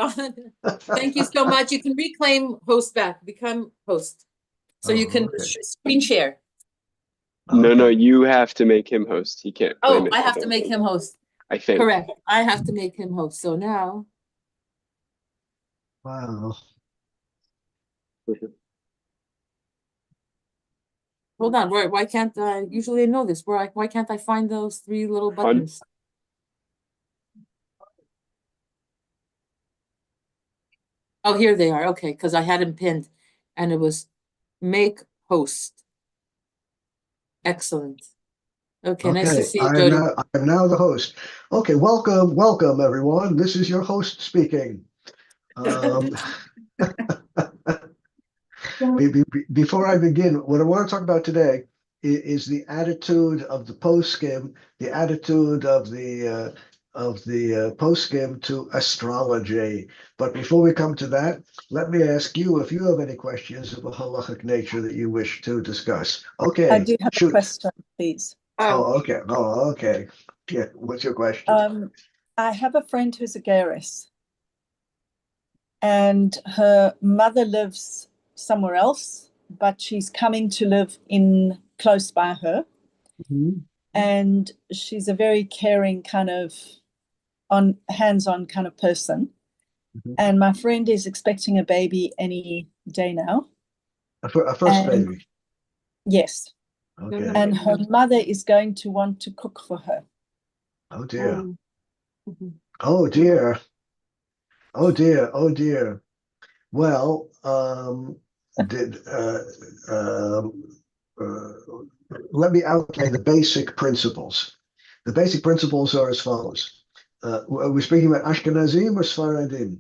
on. Thank you so much. You can reclaim host back, become host. So you can screen share. No, you have to make him host. He can't claim it. I have to make him host. I think. Correct. I have to make him host. So now. Wow. Hold on. Why can't I? Usually I know this. Why can't I find those three little buttons? Oh, here they are. Okay, because I had them pinned, and it was make host. Excellent. Okay, nice to see you, Jody. I am now the host. Okay, welcome, everyone. This is your host speaking. Before I begin, what I want to talk about today is the attitude of the poskim, the attitude of the poskim to astrology. But before we come to that, let me ask you if you have any questions of a halachic nature that you wish to discuss. Okay, I do have a question, please. Okay. Yeah, what's your question? I have a friend who's a gerus, and her mother lives somewhere else, but she's coming to live in close by her. Mm-hmm. And she's a very caring kind of hands-on kind of person. Mm-hmm. And my friend is expecting a baby any day now. A first baby? Yes. Okay. And her mother is going to want to cook for her. Oh dear. Oh dear. Oh dear. Oh dear. Well, let me outline the basic principles. The basic principles are as follows. Are we speaking about Ashkenazim or Sfaradim?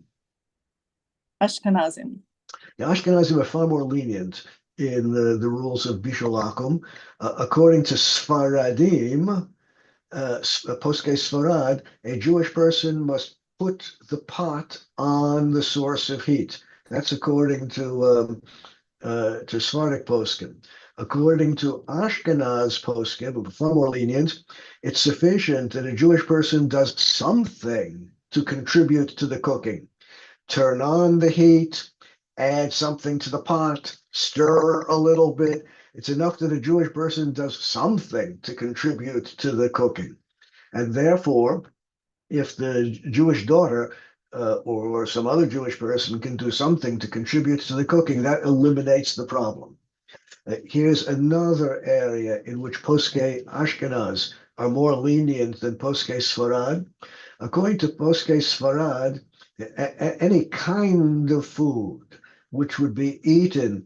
Ashkenazim. The Ashkenazim are far more lenient in the rules of Bishul Akum. According to Sfaradim, Poskei Sfarad, a Jewish person must put the pot on the source of heat. That's according to Sephardic poskim. According to Ashkenaz poskim, far more lenient, it's sufficient that a Jewish person does something to contribute to the cooking. Turn on the heat, add something to the pot, stir a little bit. It's enough that a Jewish person does something to contribute to the cooking. And therefore, if the Jewish daughter or some other Jewish person can do something to contribute to the cooking, that eliminates the problem. Here's another area in which Poskei Ashkenaz are more lenient than Poskei Sfarad. According to Poskei Sfarad, any kind of food which would be eaten,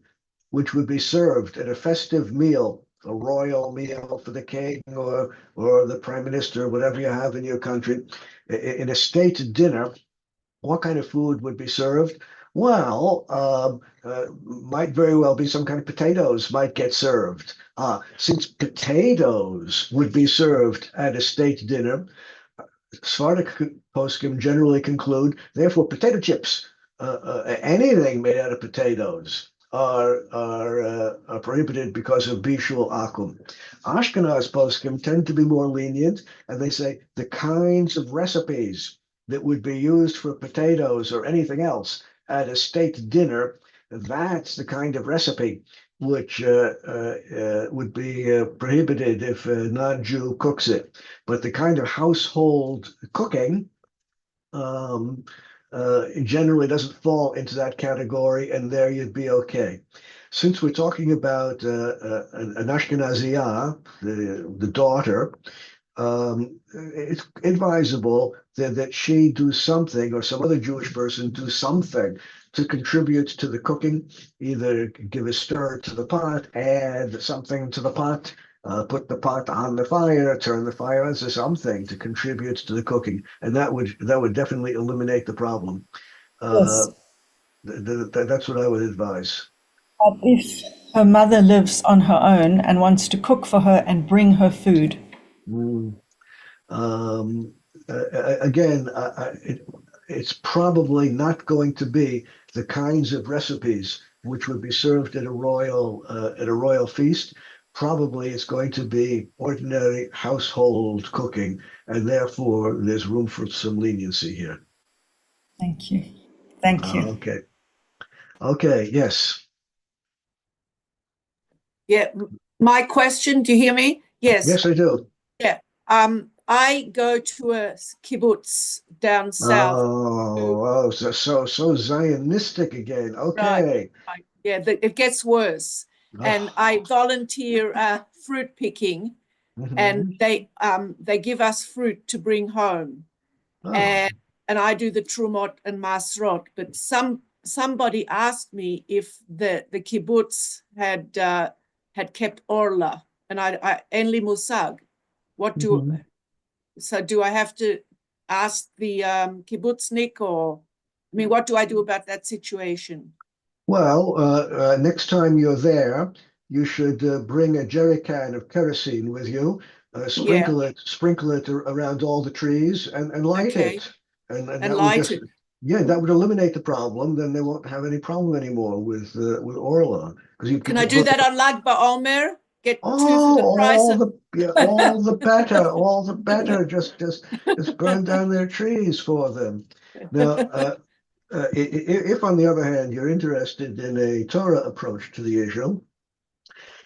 which would be served at a festive meal, a royal meal for the king or the prime minister, whatever you have in your country, in a state dinner, what kind of food would be served? Well, might very well be some kind of potatoes might get served. Since potatoes would be served at a state dinner, Sephardic poskim generally conclude, therefore, potato chips, anything made out of potatoes, are prohibited because of bishul akum. Ashkenaz poskim tend to be more lenient, and they say the kinds of recipes that would be used for potatoes or anything else at a state dinner, that's the kind of recipe which would be prohibited if a non-Jew cooks it. But the kind of household cooking generally doesn't fall into that category, and there you'd be okay. Since we're talking about an Ashkenaziyah, the daughter, it's advisable that she do something, or some other Jewish person do something to contribute to the cooking, either give a stir to the pot, add something to the pot, put the pot on the fire, turn the fire on, so something to contribute to the cooking, and that would definitely eliminate the problem. Yes. That's what I would advise. But if her mother lives on her own and wants to cook for her and bring her food. Again, it's probably not going to be the kinds of recipes which would be served at a royal feast. Probably it's going to be ordinary household cooking, and therefore there's room for some leniency here. Thank you. Thank you. Okay. Okay, yes. Yeah, my question, do you hear me? Yes. Yes, I do. Yeah. I go to a kibbutz down south. Oh, so Zionistic again. Okay. Right. Yeah, it gets worse. And I volunteer fruit picking, and they give us fruit to bring home. And I do the trumot and masrot. But somebody asked me if the kibbutz had kept orla, and I enli musag. So do I have to ask the kibbutznik, or I mean, what do I do about that situation? Well, next time you're there, you should bring a jerry can of kerosene with you, sprinkle it around all the trees, and light it. And that would just, that would eliminate the problem. Then they won't have any problem anymore with Orla. Can I do that on Lag BaOmer? Get two for the price all of the better, all the better. Just burn down their trees for them. Now, if on the other hand you're interested in a Torah approach to the issue,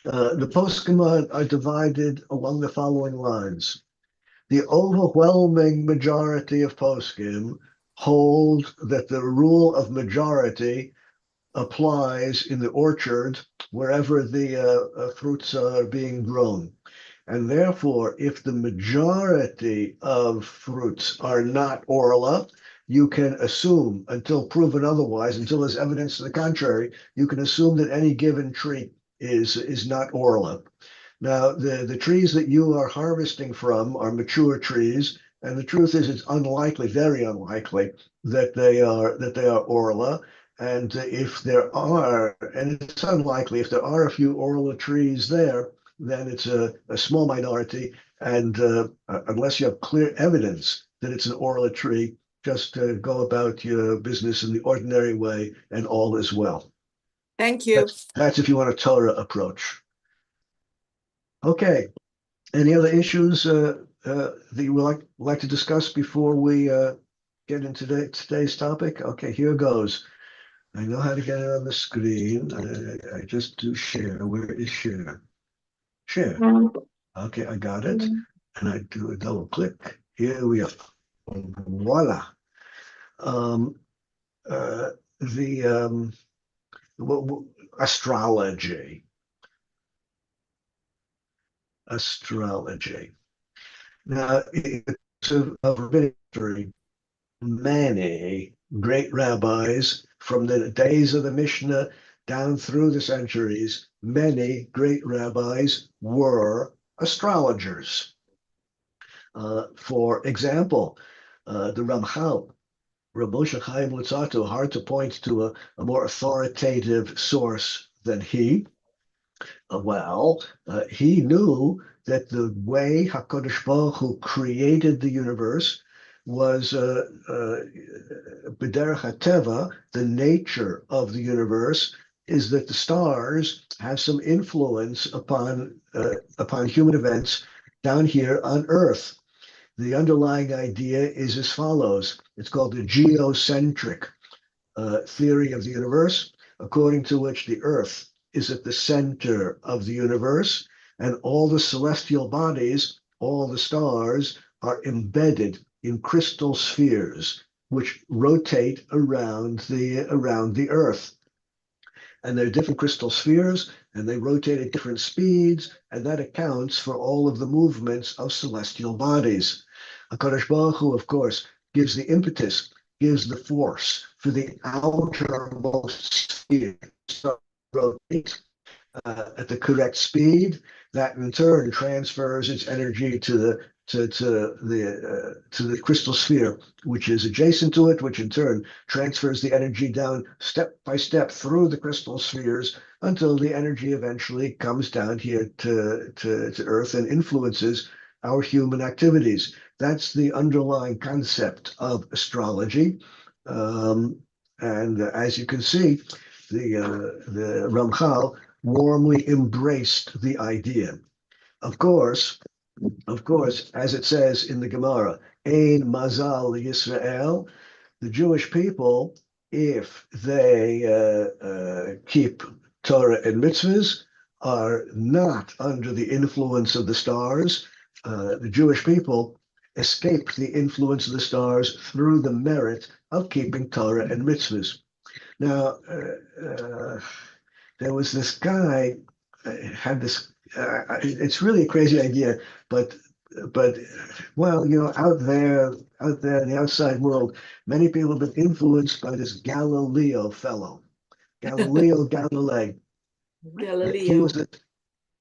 the poskim are divided along the following lines. The overwhelming majority of poskim hold that the rule of majority applies in the orchard wherever the fruits are being grown. And therefore, if the majority of fruits are not orla, you can assume, until proven otherwise, until there's evidence to the contrary, you can assume that any given tree is not orla. Now, the trees that you are harvesting from are mature trees, and the truth is it's unlikely, very unlikely, that they are orla. And if there are, and it's unlikely, if there are a few orla trees there, then it's a small minority. And unless you have clear evidence that it's an orla tree, just go about your business in the ordinary way, and all is well. Thank you. That's if you want a Torah approach. Okay. Any other issues that you would like to discuss before we get into today's topic? Okay, here goes. I know how to get it on the screen. I just do share. Where is share? Share. Okay, I got it. And I do a double click. Here we are. Voila. The astrology. Astrology. Now, of rabbinic history, many great rabbis from the days of the Mishnah down through the centuries, many great rabbis were astrologers. For example, the Ramchal, Rav Moshe Chaim Luzzatto, hard to point to a more authoritative source than he. He knew that the way HaKadosh Baruch Hu created the universe was b'derech hateva, the nature of the universe is that the stars have some influence upon human events down here on Earth. The underlying idea is as follows. It's called the geocentric theory of the universe, according to which the Earth is at the center of the universe, and all the celestial bodies, all the stars, are embedded in crystal spheres which rotate around the Earth. And there are different crystal spheres, and they rotate at different speeds, and that accounts for all of the movements of celestial bodies. HaKadosh Baruch Hu, of course, gives the impetus, gives the force for the outermost sphere to rotate at the correct speed. That in turn transfers its energy to the crystal sphere, which is adjacent to it, which in turn transfers the energy down step by step through the crystal spheres until the energy eventually comes down here to Earth and influences our human activities. That's the underlying concept of astrology. And as you can see, the Ramchal warmly embraced the idea. Of course, as it says in the Gemara, Ein Mazal Yisrael, the Jewish people if they keep Torah and mitzvahs, are not under the influence of the stars. The Jewish people escaped the influence of the stars through the merit of keeping Torah and mitzvahs. Now, there was this guy had this. It's really a crazy idea, but well, out there in the outside world, many people have been influenced by this Galileo fellow, Galileo Galilei. He was a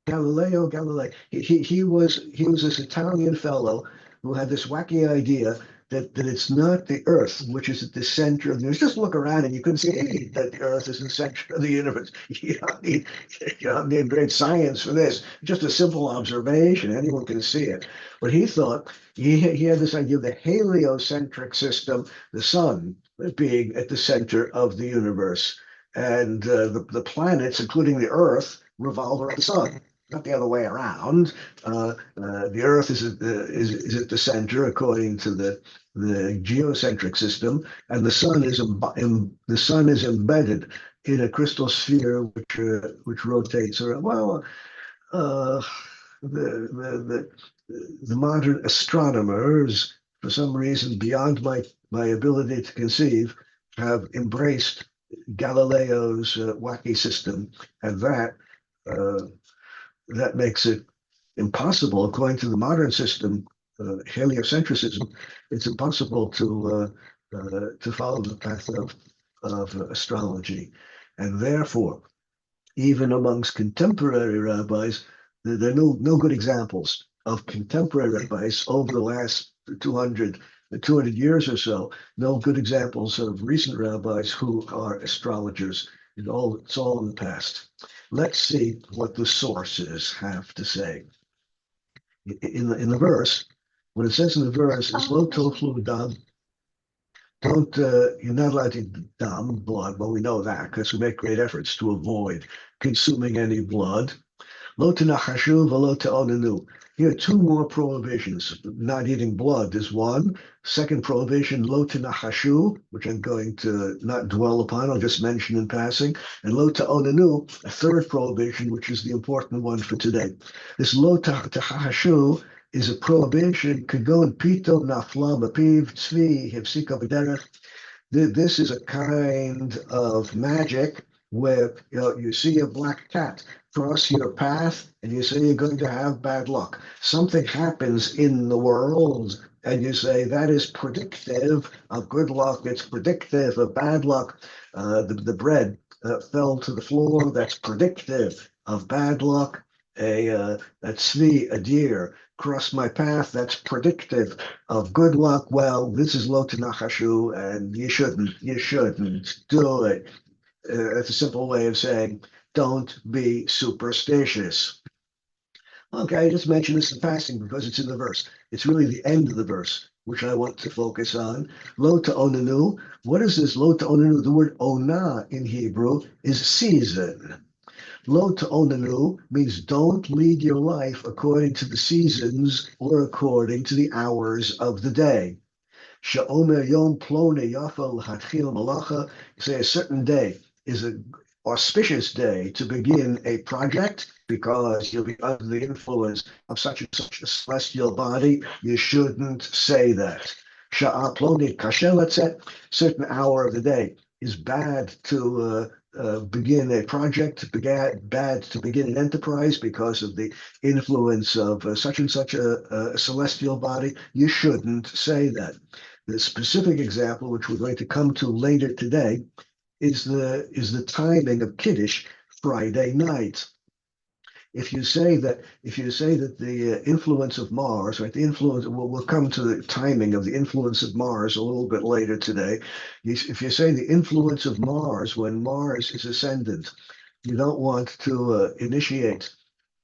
Galileo Galilei. He was this Italian fellow who had this wacky idea that it's not the Earth which is at the center of the universe. Just look around and you can see that the Earth is the center of the universe. You don't need great science for this. Just a simple observation. Anyone can see it. But he thought he had this idea of the heliocentric system, the sun being at the center of the universe, and the planets, including the Earth, revolve around the sun. Not the other way around. The Earth is at the center according to the geocentric system, and the sun is embedded in a crystal sphere which rotates around. Well, the modern astronomers, for some reason beyond my ability to conceive, have embraced Galileo's wacky system, and that makes it impossible, according to the modern system, heliocentrism. It's impossible to follow the path of astrology, and therefore, even amongst contemporary rabbis, there are no good examples of contemporary rabbis over the last 200 years or so. No good examples of recent rabbis who are astrologers. It's all in the past. Let's see what the sources have to say. In the verse, what it says in the verse is "Lo tochlu dam." You're not allowed to dam, blood. Well, we know that because we make great efforts to avoid consuming any blood. Lo tenachashu v'lo te'onenu. Here are two more prohibitions. Not eating blood is one. Second prohibition, lo tenachashu, which I'm going to not dwell upon, I'll just mention in passing. And lo te'onenu, a third prohibition, which is the important one for today. This lo tenachashu is a prohibition, kagon pito nafla b'piv tzvi hifsika b'derech. This is a kind of magic where you see a black cat cross your path and you say you're going to have bad luck. Something happens in the world and you say that is predictive of good luck. It's predictive of bad luck. The bread fell to the floor. That's predictive of bad luck. A tzvi, a deer, crossed my path. That's predictive of good luck. Well, this is lo tenachashu, and you shouldn't do it. That's a simple way of saying don't be superstitious. Okay, I just mentioned this in passing because it's in the verse. It's really the end of the verse, which I want to focus on. Lo ta'onenu. What is this lo ta'onenu? The word ona in Hebrew is season. Lo ta'onenu means don't lead your life according to the seasons or according to the hours of the day. She'omer yom plone yafa l'hatchil malacha. Say a certain day is an auspicious day to begin a project because you'll be under the influence of such and such a celestial body. You shouldn't say that. Sha'a ploni kasher, let's say, certain hour of the day is bad to begin a project, bad to begin an enterprise because of the influence of such and such a celestial body. You shouldn't say that. The specific example, which we're going to come to later today, is the timing of Kiddush Friday night. If you say that the influence of Mars, right? We'll come to the timing of the influence of Mars a little bit later today. If you say the influence of Mars when Mars is ascendant, you don't want to initiate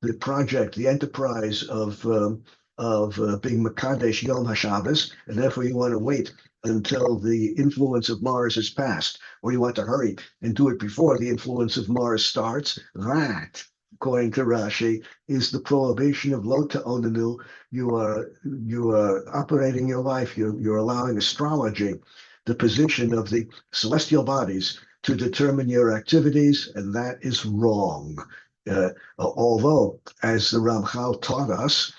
the project, the enterprise of being Makadesh Yom HaShabbos, and therefore you want to wait until the influence of Mars is passed, or you want to hurry and do it before the influence of Mars starts. That, according to Rashi, is the prohibition of lo ta'onenu. You are operating your life. You're allowing astrology the position of the celestial bodies to determine your activities, and that is wrong. Although, as the Ramchal taught us,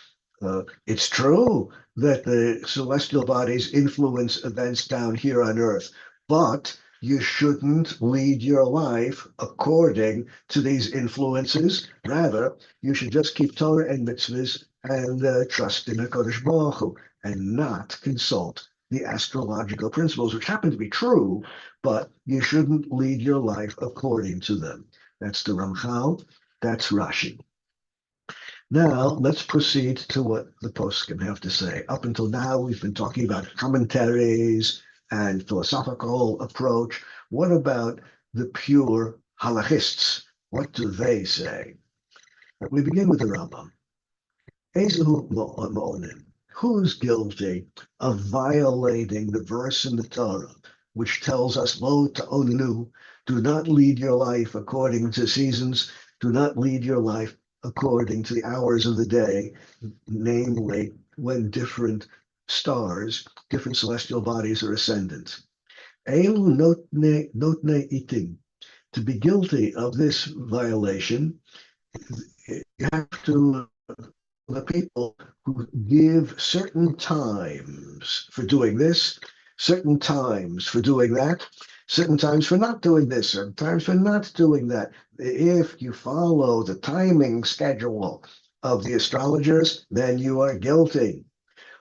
it's true that the celestial bodies influence events down here on earth, but you shouldn't lead your life according to these influences. Rather, you should just keep Torah and mitzvahs and trust in HaKadosh Baruch Hu, and not consult the astrological principles, which happen to be true, but you shouldn't lead your life according to them. That's the Ramchal, that's Rashi. Now, let's proceed to what the poskim have to say. Up until now, we've been talking about commentaries and philosophical approach. What about the pure halachists? What do they say? We begin with the Rambam. Ezehu mo'onin. Who's guilty of violating the verse in the Torah, which tells us, Lo ta'onenu, do not lead your life according to seasons, do not lead your life according to the hours of the day, namely when different stars, different celestial bodies are ascendant. Elu notne itim. To be guilty of this violation, you have to the people who give certain times for doing this, certain times for doing that, certain times for not doing this, certain times for not doing that. If you follow the timing schedule of the astrologers, then you are guilty.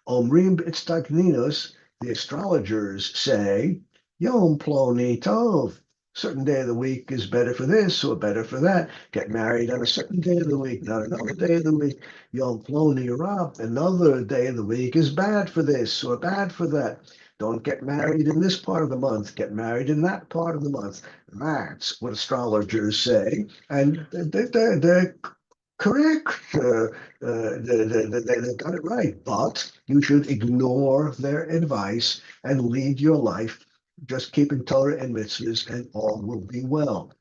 Omrim b'tztagninus, the astrologers say, Yom ploni tov. Certain day of the week is better for this or better for that. Get married on a certain day of the week, not another day of the week. Yom ploni rab, another day of the week is bad for this or bad for that. Don't get married in this part of the month. Get married in that part of the month. That's what astrologers say, and they're correct. They got it right, but you should ignore their advice and lead your life just keeping Torah and mitzvahs, and all will be well.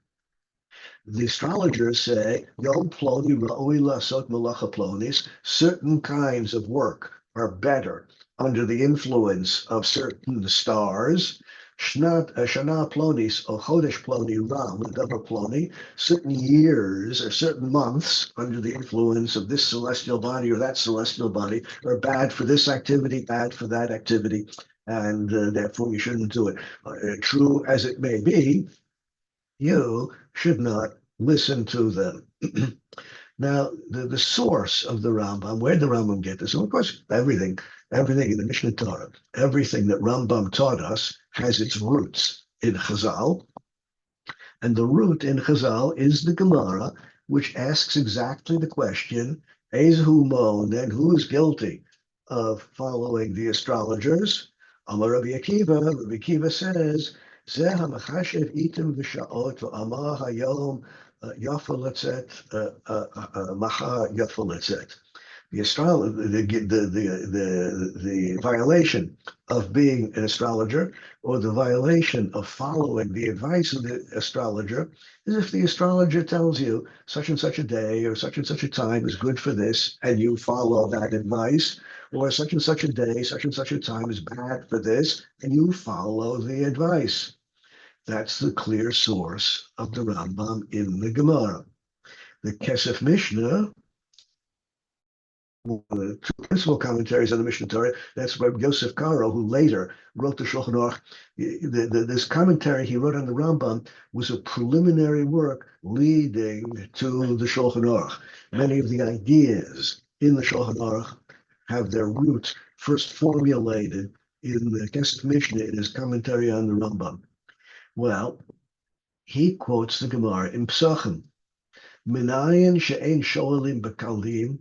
The astrologers say, Yom ploni ra'oi lasot malacha plonis, certain kinds of work are better under the influence of certain stars. Shana plonis or chodesh ploni ram ledavar ploni, certain years or certain months under the influence of this celestial body or that celestial body are bad for this activity, bad for that activity, and therefore you shouldn't do it. True as it may be, you should not listen to them. Now, the source of the Rambam, where did the Rambam get this? Well, of course, everything in the Mishnah Torah, everything that Rambam taught us has its roots in Chazal. And the root in Chazal is the Gemara, which asks exactly the question, Ezehu mon, and who is guilty of following the astrologers? Amar Rabbi Akiva says, Zeh hamachashev itim v'sha'ot v'amar hayom yafa letzet maha yafa letzet. The violation of being an astrologer or the violation of following the advice of the astrologer is if the astrologer tells you such and such a day or such and such a time is good for this and you follow that advice, or such and such a day, such and such a time is bad for this and you follow the advice. That's the clear source of the Rambam in the Gemara. The Kesef Mishnah, one of the two principal commentaries on the Mishnah Torah, that's by Yosef Karo, who later wrote the Shulchan Aruch. This commentary he wrote on the Rambam was a preliminary work leading to the Shulchan Aruch. Many of the ideas in the Shulchan Aruch have their roots first formulated in the Kesef Mishnah in his commentary on the Rambam. Well, he quotes the Gemara in Psachim. Minayin she'ein shoalim b'kaldim.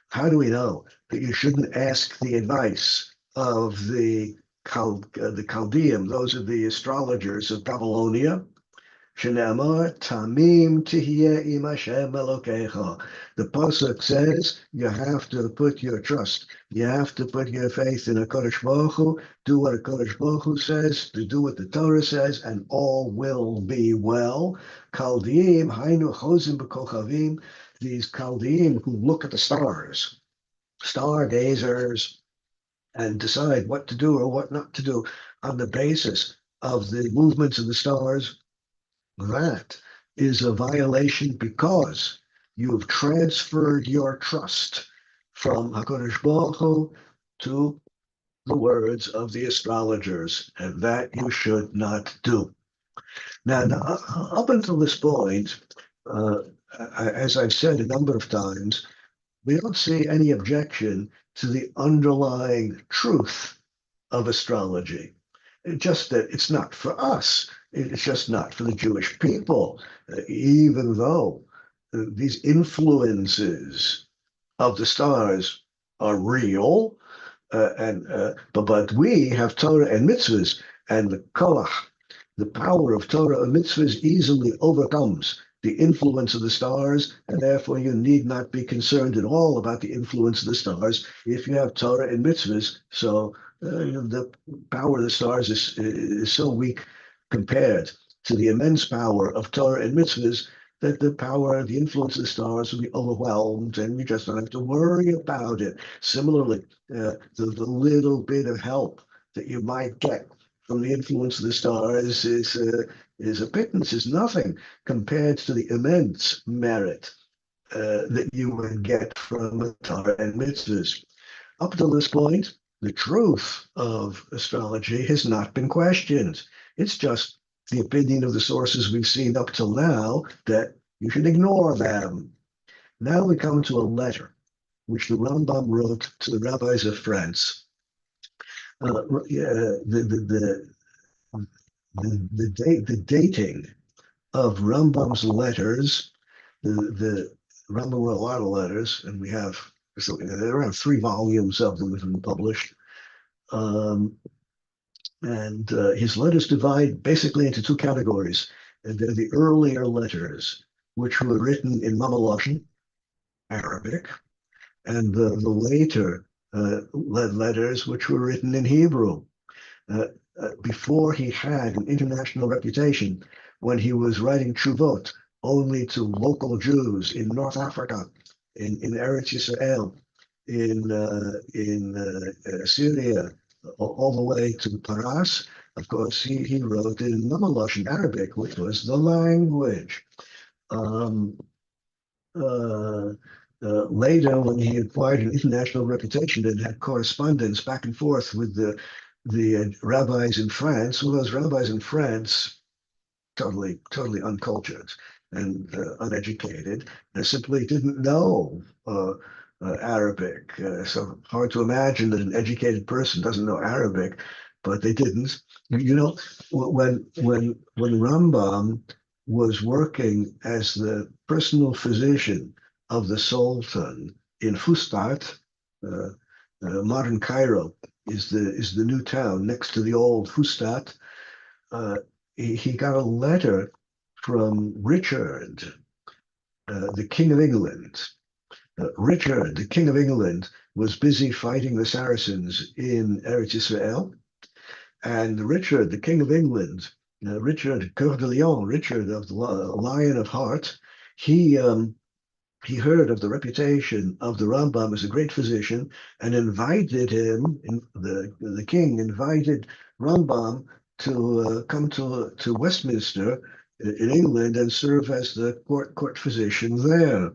How do we know that you shouldn't ask the advice of the Chaldean, those are the astrologers of Babylonia? Shene'amar tamim tihyeh im Hashem Elokecha. The pasuk says you have to put your trust, you have to put your faith in HaKadosh Baruch Hu, do what HaKadosh Baruch Hu says, to do what the Torah says, and all will be well. Chaldeim hainu chozim b'kochavim. These Chaldeim who look at the stars, stargazers, and decide what to do or what not to do. on the basis of the movements of the stars, that is a violation because you have transferred your trust from HaKadosh Baruch Hu to the words of the astrologers, and that you should not do. Now up until this point, as I've said a number of times, we don't see any objection to the underlying truth of astrology. It's just that it's not for us. It's just not for the Jewish people, even though these influences of the stars are real, but we have Torah and mitzvahs, and the koach, the power of Torah and mitzvahs easily overcomes the influence of the stars, and therefore you need not be concerned at all about the influence of the stars if you have Torah and mitzvahs. So the power of the stars is so weak compared to the immense power of Torah and mitzvahs that the power, the influence of the stars will be overwhelmed, and you just don't have to worry about it. Similarly, the little bit of help that you might get from the influence of the stars is a pittance, is nothing compared to the immense merit that you would get from Torah and mitzvahs. Up to this point, the truth of astrology has not been questioned. It's just the opinion of the sources we've seen up till now that you should ignore them. Now we come to a letter which the Rambam wrote to the rabbis of France. The dating of Rambam's letters, the Rambam wrote a lot of letters, and we have around 3 volumes of them have been published. And his letters divide basically into 2 categories. And they're the earlier letters, which were written in Mamaloshen, Arabic, and the later letters, which were written in Hebrew. Before he had an international reputation, when he was writing Tshuvot only to local Jews in North Africa, in Eretz Yisrael, in Syria, all the way to Paras. Of course, he wrote in Mamaloshen Arabic, which was the language. Later, when he acquired an international reputation and had correspondence back and forth with the rabbis in France, well, those rabbis in France, totally uncultured and uneducated, they simply didn't know Arabic. So hard to imagine that an educated person doesn't know Arabic, but they didn't. You know, when Rambam was working as the personal physician of the Sultan in Fustat, modern Cairo is the new town next to the old Fustat. He got a letter from Richard, the King of England. Richard, the King of England, was busy fighting the Saracens in Eretz Yisrael, and Richard, the King of England, Richard Coeur de Lion, Richard of the Lion of Heart, he heard of the reputation of the Rambam as a great physician and invited him. The king invited Rambam to come to Westminster in England and serve as the court physician there.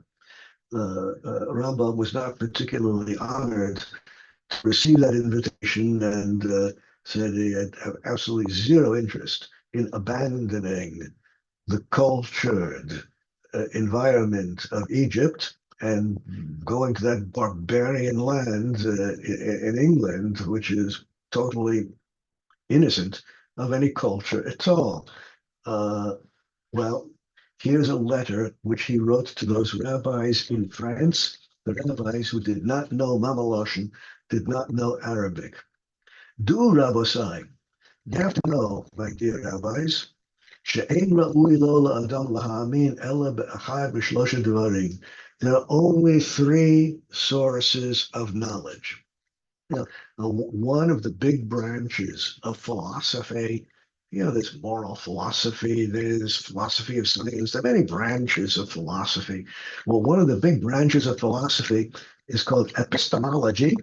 Rambam was not particularly honored to receive that invitation and said he had absolutely zero interest in abandoning the cultured environment of Egypt and going to that barbarian land in England, which is totally innocent of any culture at all. Well, here's a letter which he wrote to those rabbis in France, the rabbis who did not know Mamaloshen, did not know Arabic. Do, Rabbosai, you have to know, my dear rabbis, there are only 3 sources of knowledge. One of the big branches of philosophy, there's moral philosophy, there's philosophy of science, there are many branches of philosophy. Well, one of the big branches of philosophy is called epistemology.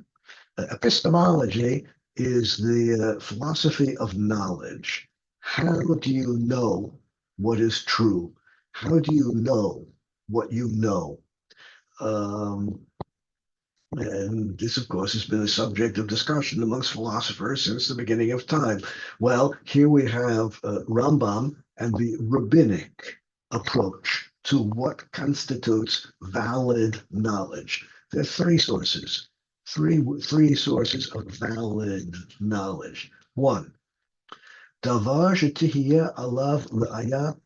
Epistemology is the philosophy of knowledge. How do you know what is true? How do you know what you know? And this, of course, has been a subject of discussion amongst philosophers since the beginning of time. Well, here we have Rambam and the rabbinic approach to what constitutes valid knowledge. There are three sources, three sources of valid knowledge. One, davar shetihiyeh alav ra'aya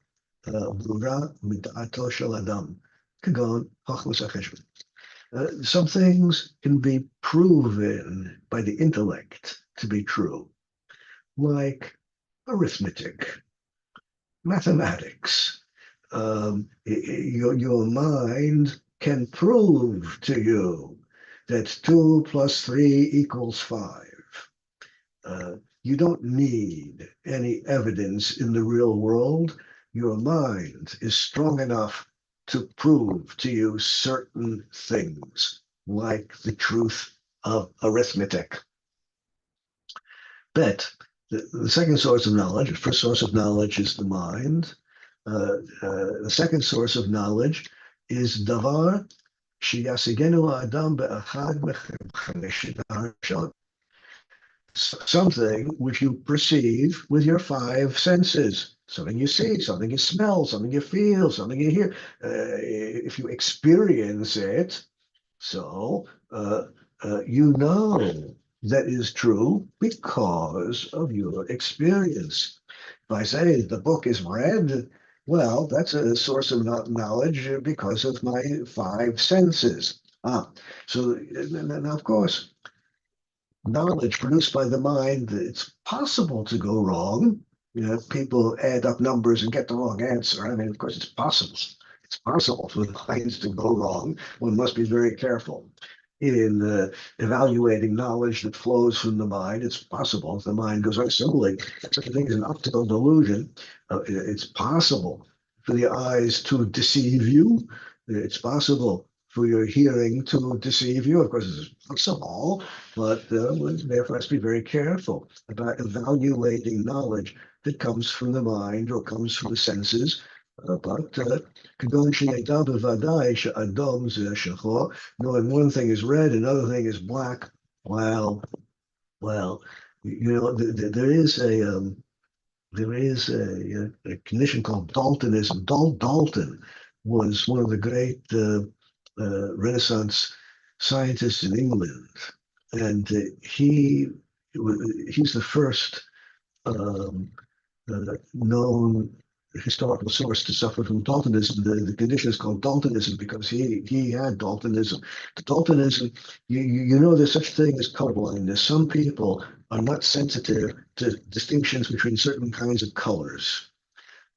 brura mid'ato shel adam, kagon hachmas hacheshbon. Some things can be proven by the intellect to be true, like arithmetic, mathematics. Your mind can prove to you that 2 + 3 = 5. You don't need any evidence in the real world. Your mind is strong enough to prove to you certain things, like the truth of arithmetic. But the second source of knowledge, the first source of knowledge is the mind. The second source of knowledge is davar sheyasigenu adam be'achad mechamishet, something which you perceive with your five senses. Something you see, something you smell, something you feel, something you hear. If you experience it, so you know that is true because of your experience. If I say the book is red, well, that's a source of knowledge because of my five senses. So now, of course, knowledge produced by the mind, it's possible to go wrong. People add up numbers and get the wrong answer. I mean, of course, it's possible. It's possible for the minds to go wrong. One must be very careful in evaluating knowledge that flows from the mind. It's possible if the mind goes right simply. Such a thing as an optical delusion. It's possible for the eyes to deceive you. It's possible for your hearing to deceive you. Of course, it's possible, but therefore must be very careful about evaluating knowledge that comes from the mind or comes from the senses. But knowing one thing is red, another thing is black. Well, there is a condition called Daltonism. Dalton was one of the great Renaissance scientists in England, and he's the first known historical source to suffer from Daltonism. The condition is called Daltonism because he had Daltonism. The Daltonism, you know, there's such a thing as colorblindness. Some people are not sensitive to distinctions between certain kinds of colors.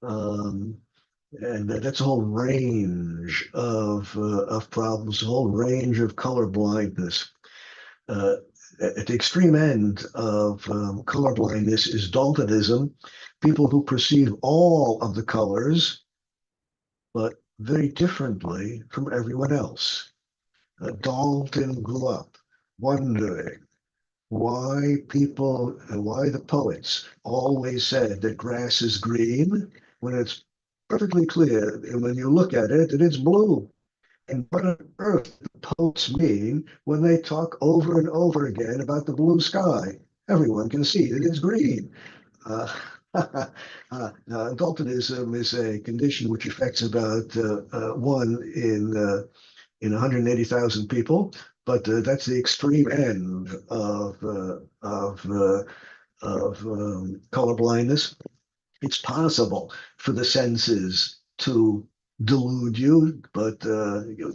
And that's a whole range of problems, a whole range of color blindness. At the extreme end of color blindness is Daltonism, people who perceive all of the colors, but very differently from everyone else. Dalton grew up wondering why the poets always said that grass is green when it's perfectly clear, and when you look at it, that it's blue. And what on earth do poets mean when they talk over and over again about the blue sky? Everyone can see that it's green. Daltonism is a condition which affects about 1 in 180,000 people, but that's the extreme end of color blindness. It's possible for the senses to delude you, but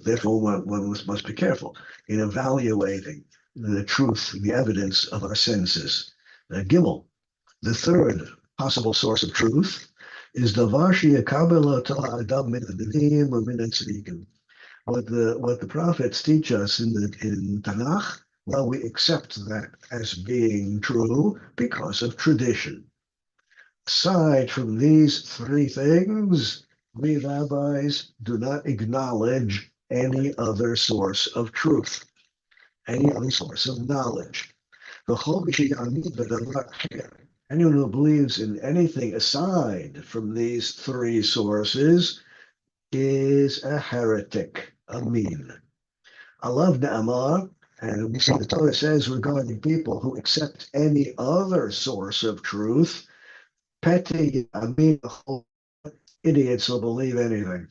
therefore one must be careful in evaluating the truth, the evidence of our senses. Gimel, the third possible source of truth, is davar sheyakabel oto adam min hadinim or min hatzadikim. What the prophets teach us in Tanakh, well, we accept that as being true because of tradition. Aside from these three things, we rabbis do not acknowledge any other source of truth, any other source of knowledge. Anyone who believes in anything aside from these three sources is a heretic, a mean. Alav Na'amar, and we see the Torah says regarding people who accept any other source of truth, Peti Amin, idiots will believe anything.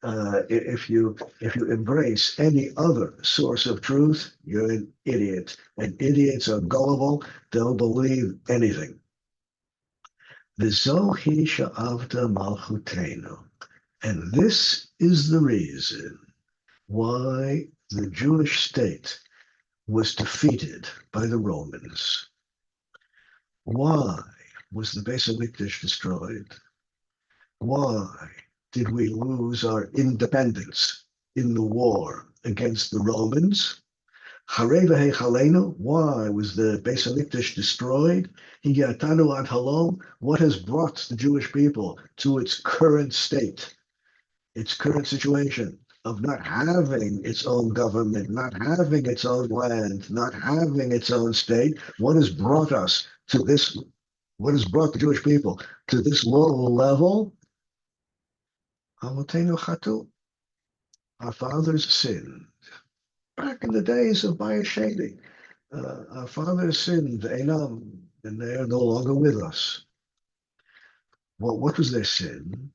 If you embrace any other source of truth, you're an idiot. And idiots are gullible; they'll believe anything. V'zohi sha'avta malchutenu, and this is the reason why the Jewish state was defeated by the Romans. Why was the Beis Hamikdash destroyed? Why did we lose our independence in the war against the Romans? Why was the Beis Hamikdash destroyed? What has brought the Jewish people to its current state, its current situation of not having its own government, not having its own land, not having its own state? What has brought us to this? What has brought the Jewish people to this low level? Our fathers sinned. Back in the days of Bayesheni, our fathers sinned, Einam, and they are no longer with us. Well, what was their sin?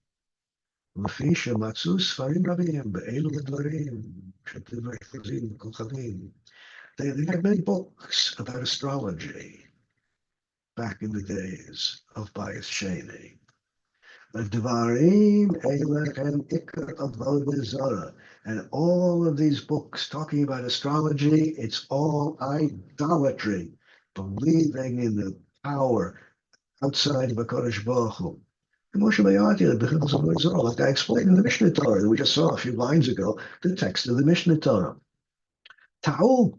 They had many books about astrology back in the days of Bayesheni. Dvarim Elechem Ikar Avodah Zarah, and all of these books talking about astrology, it's all idolatry, believing in the power outside of HaKadosh Baruch Hu. Like I explained in the Mishnah Torah that we just saw a few lines ago, the text of the Mishnah Torah. Ta'u,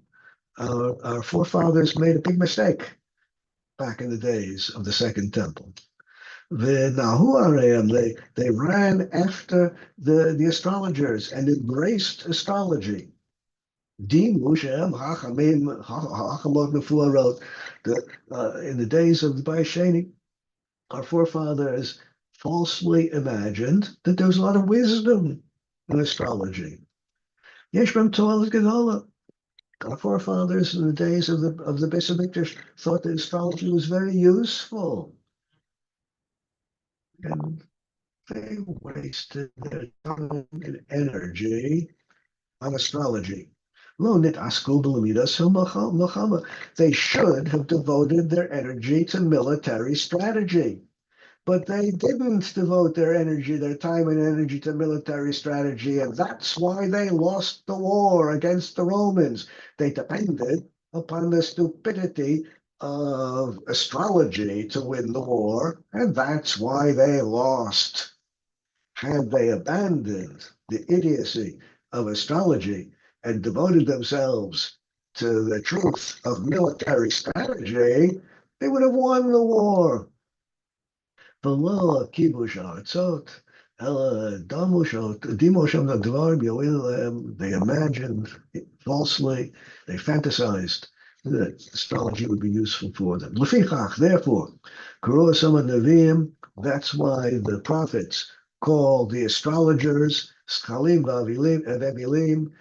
our forefathers made a big mistake back in the days of the Second Temple. They ran after the astrologers and embraced astrology. In the days of the Bayesheni, our forefathers falsely imagined that there was a lot of wisdom in astrology. Our forefathers in the days of the Beis Hamikdash thought that astrology was very useful. And they wasted their time and energy on astrology. They should have devoted their energy to military strategy, but they didn't devote their energy, their time and energy to military strategy, and that's why they lost the war against the Romans. They depended upon the stupidity of astrology to win the war, and that's why they lost. Had they abandoned the idiocy of astrology and devoted themselves to the truth of military strategy, they would have won the war. They imagined falsely, they fantasized that astrology would be useful for them. Therefore, that's why the prophets called the astrologers Schalim Vavilim,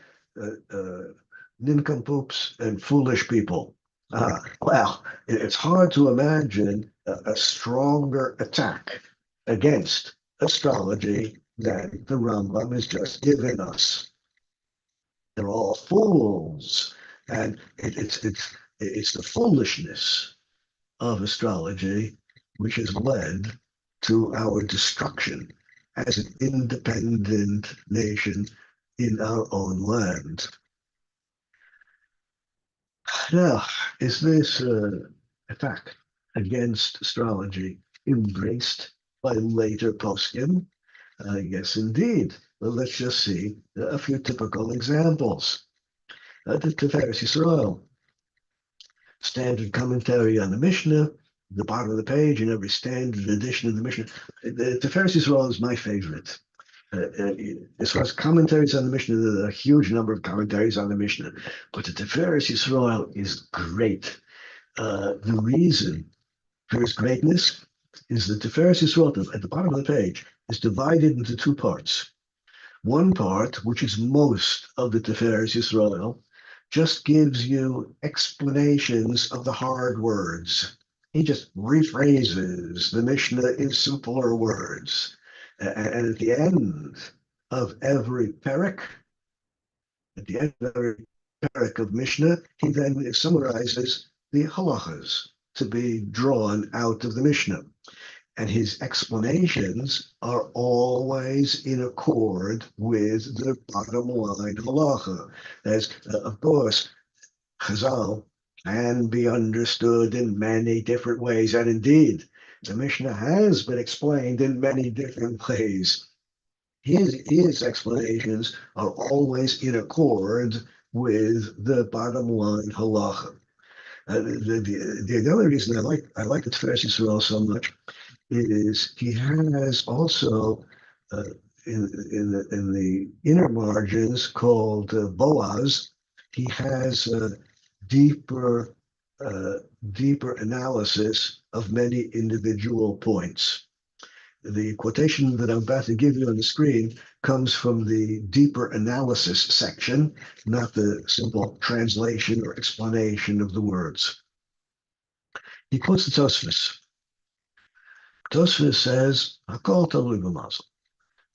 nincompoops and foolish people. Well, it's hard to imagine a stronger attack against astrology than the Rambam has just given us. They're all fools, and it's the foolishness of astrology which has led to our destruction as an independent nation in our own land. Now, is this attack against astrology embraced by later poskim? Yes, indeed. Well, let's just see a few typical examples. The Tiferes Yisrael, standard commentary on the Mishnah, the bottom of the page in every standard edition of the Mishnah. The Tiferes Yisrael is my favorite. As far as commentaries on the Mishnah, there are a huge number of commentaries on the Mishnah, but the Tiferes Yisrael is great. The reason for its greatness is the Tiferes Yisrael at the bottom of the page is divided into two parts. One part, which is most of the Tiferes Yisrael, just gives you explanations of the hard words. He just rephrases the Mishnah in simpler words. And at the end of every parak, of Mishnah, he then summarizes the halachas to be drawn out of the Mishnah. And his explanations are always in accord with the bottom line halacha. As, of course, Chazal can be understood in many different ways. And indeed, the Mishnah has been explained in many different ways. His explanations are always in accord with the bottom line halacha. The other reason I like the Tiferes Yisrael so much is he has also in the inner margins called Boaz, he has deeper analysis of many individual points. The quotation that I'm about to give you on the screen comes from the deeper analysis section, not the simple translation or explanation of the words. He quotes the Tosfos. Tosfos says, "Hakol talui b'mazel."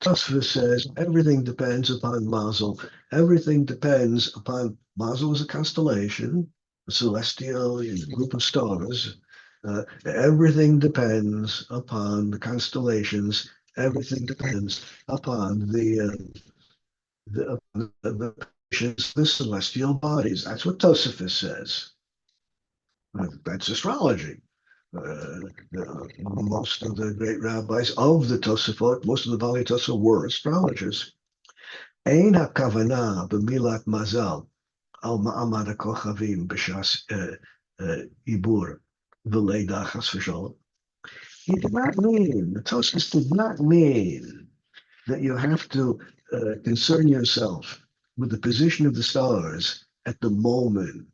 Tosfos says everything depends upon mazel. Everything depends upon mazel is a constellation, a celestial group of stars. Everything depends upon the constellations. Everything depends upon the celestial bodies. That's what Tosfos says. That's astrology. Most of the great rabbis of the Tosafot, most of the Bali Tosafot were astrologers. Ein hakavana b'milat mazal al ma'amad ha'kochavim b'shas ibur v'leida chas v'sholom. He did not mean, the Tosafos did not mean that you have to concern yourself with the position of the stars at the moment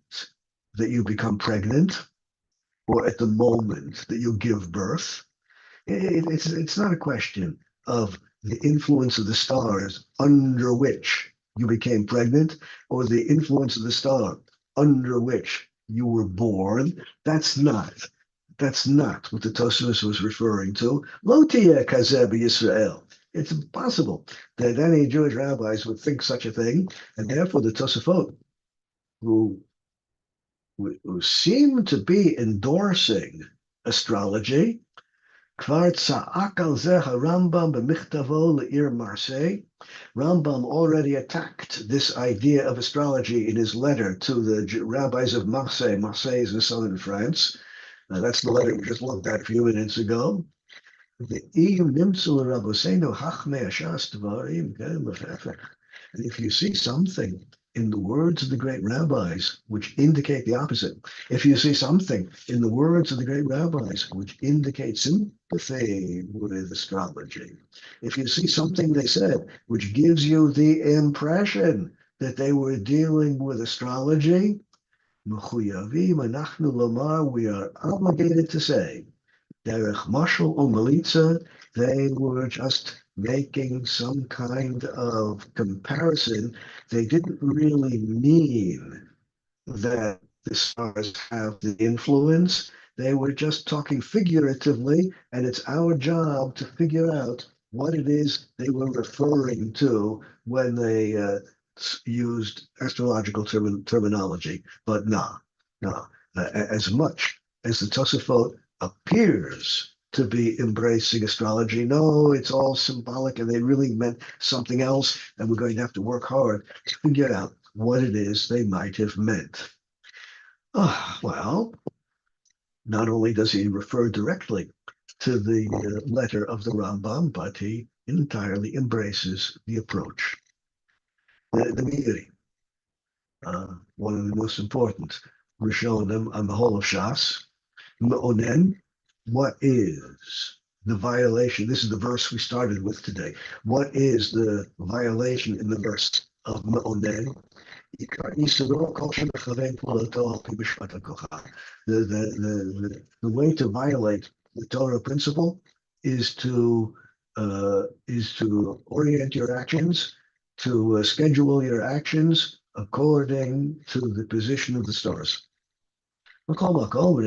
that you become pregnant, or at the moment that you give birth. It's not a question of the influence of the stars under which you became pregnant, or the influence of the star under which you were born. That's not what the Tosfos was referring to. Lo tiyeh kazeh b'Yisrael. It's impossible that any Jewish rabbis would think such a thing, and therefore the Tosafot, who seem to be endorsing astrology, Kvar tza'ak al zeh Rambam b'michtavo le'ir Marseille. Rambam already attacked this idea of astrology in his letter to the rabbis of Marseille. Marseille is in southern France. That's the letter we just looked at a few minutes ago. And if you see something in the words of the great rabbis which indicate the opposite, if you see something in the words of the great rabbis which indicate sympathy with astrology, if you see something they said which gives you the impression that they were dealing with astrology, we are obligated to say, derech mashal or melitza, they were just making some kind of comparison. They didn't really mean that the stars have the influence. They were just talking figuratively, and it's our job to figure out what it is they were referring to when they used astrological terminology. But no. As much as the Tosafot appears to be embracing astrology, no, it's all symbolic and they really meant something else, and we're going to have to work hard to figure out what it is they might have meant. Well, not only does he refer directly to the letter of the Rambam, but he entirely embraces the approach. The Meiri, one of the most important Rishonim on the whole of Shas, Me'onen, what is the violation? This is the verse we started with today. What is the violation in the verse of Ma'onen? The way to violate the Torah principle is to orient your actions, to schedule your actions according to the position of the stars. In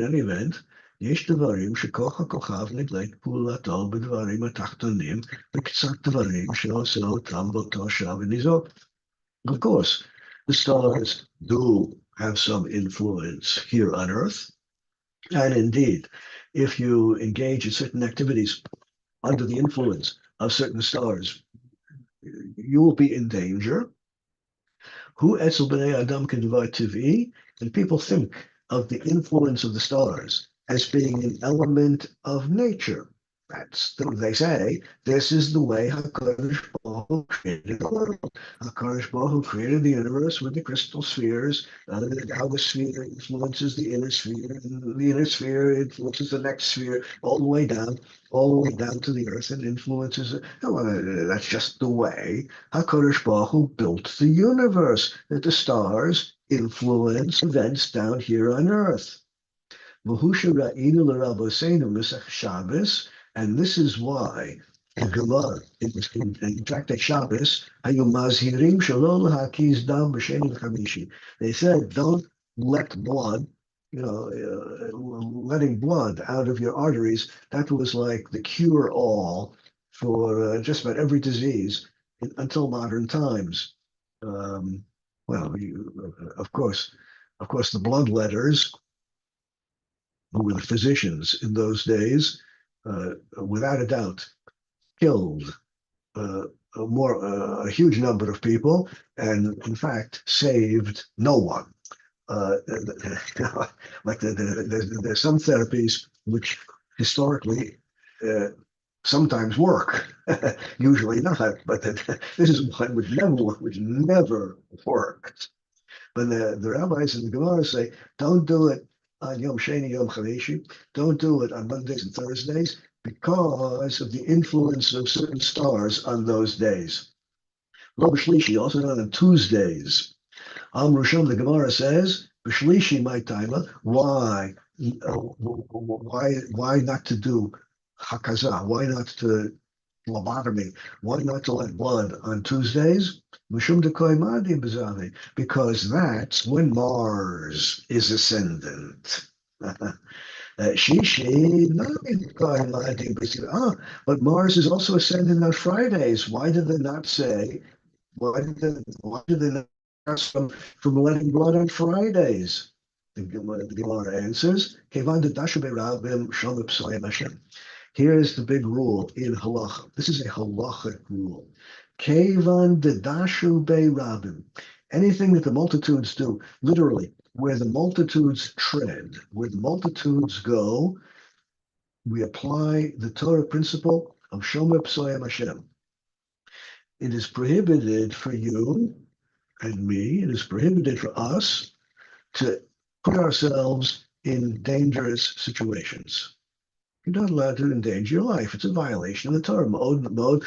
any event, יש דברים שכוח הכוכב נדלק פעולתו בדברים התחתונים, וקצת דברים שעושה אותם באותו שעה וניזוק. Of course, the stars do have some influence here on Earth. And indeed, if you engage in certain activities under the influence of certain stars, you will be in danger. Hu etzel b'nei adam kedvar tiv'i, and people think of the influence of the stars as being an element of nature. They say, this is the way HaKadosh Baruch Hu created the world. HaKadosh Baruch Hu created the universe with the crystal spheres, how the sphere influences the inner sphere, and the inner sphere influences the next sphere, all the way down to the earth, and influences it. That's just the way HaKadosh Baruch Hu built the universe, that the stars influence events down here on earth. And this is why the Gemara in Tractate Shabbos, they said, don't let blood, letting blood out of your arteries, that was like the cure-all for just about every disease until modern times. Of course, the bloodletters, who were the physicians in those days, without a doubt, killed a huge number of people, and in fact saved no one. Like there's some therapies which historically sometimes work, usually not, but this is one which never worked. But the rabbis and the Gemara say, don't do it on Yom Sheni, Yom Chamishi. Don't do it on Mondays and Thursdays because of the influence of certain stars on those days. Lo b'shlishi, also not on Tuesdays. Amru Shom, the Gemara says, b'shlishi my taima. Why not to do hakazah? Why not to lobotomy? Why not to let blood on Tuesdays? Because that's when Mars is ascendant. But Mars is also ascendant on Fridays. Why did they not say? Why did they not ask from letting blood on Fridays? The Gemara answers, here's the big rule in Halacha. This is a halachic rule. Kevan dedashu be'rabim. Anything that the multitudes do, literally, where the multitudes tread, where the multitudes go, we apply the Torah principle of Shomer Psoyam Hashem. It is prohibited for you and me, it is prohibited for us to put ourselves in dangerous situations. You're not allowed to endanger your life. It's a violation of the Torah. The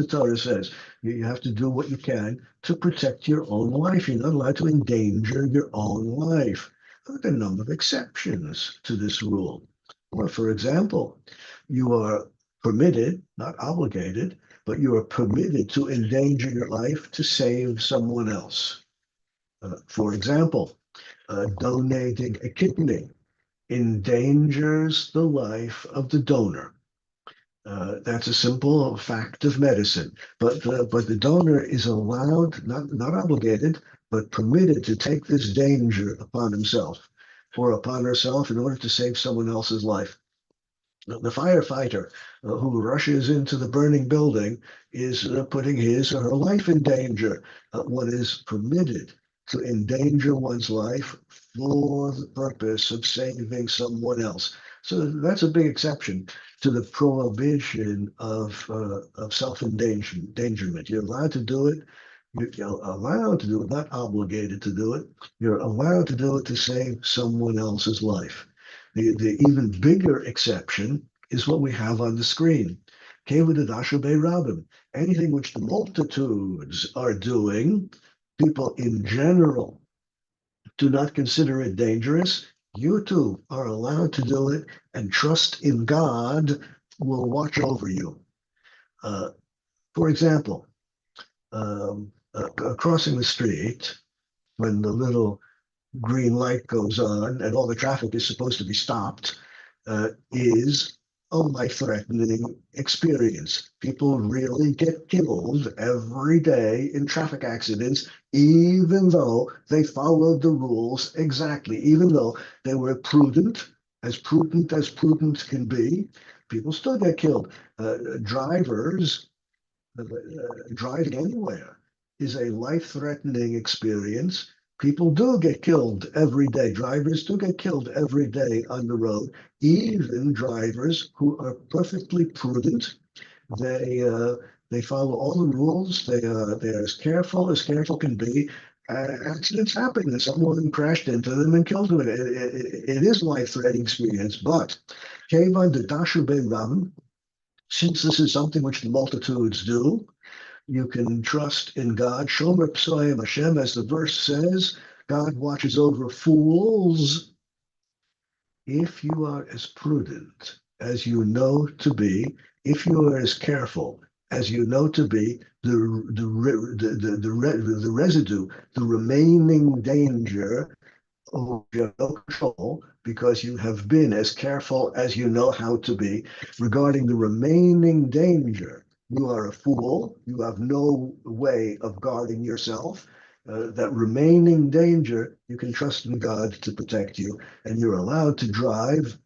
Torah says you have to do what you can to protect your own life. You're not allowed to endanger your own life. There are a number of exceptions to this rule. Or, for example, you are permitted, not obligated, but you are permitted to endanger your life to save someone else. For example, donating a kidney endangers the life of the donor. That's a simple fact of medicine. But the donor is allowed, not obligated, but permitted to take this danger upon himself or upon herself in order to save someone else's life. The firefighter who rushes into the burning building is putting his or her life in danger. One is permitted to endanger one's life for the purpose of saving someone else. So that's a big exception to the prohibition of self-endangerment. You're allowed to do it. You're allowed to do it, not obligated to do it. You're allowed to do it to save someone else's life. The even bigger exception is what we have on the screen. Anything which the multitudes are doing, people in general do not consider it dangerous. You too are allowed to do it, and trust in God will watch over you. For example, crossing the street when the little green light goes on and all the traffic is supposed to be stopped is a life-threatening experience. People really get killed every day in traffic accidents, even though they followed the rules exactly, even though they were prudent as prudent can be. People still get killed. Drivers driving anywhere is a life-threatening experience. People do get killed every day. Drivers do get killed every day on the road. Even drivers who are perfectly prudent, they follow all the rules. They're as careful can be. Accidents happen, and someone crashed into them and killed them. It is a life-threatening experience. But since this is something which the multitudes do, you can trust in God. Shomer Psoim Hashem, as the verse says, God watches over fools. If you are as prudent as you know to be, if you are as careful as you know to be, the residue, the remaining danger, you have no control, because you have been as careful as you know how to be regarding the remaining danger. You are a fool. You have no way of guarding yourself. That remaining danger, you can trust in God to protect you, and you're allowed to drive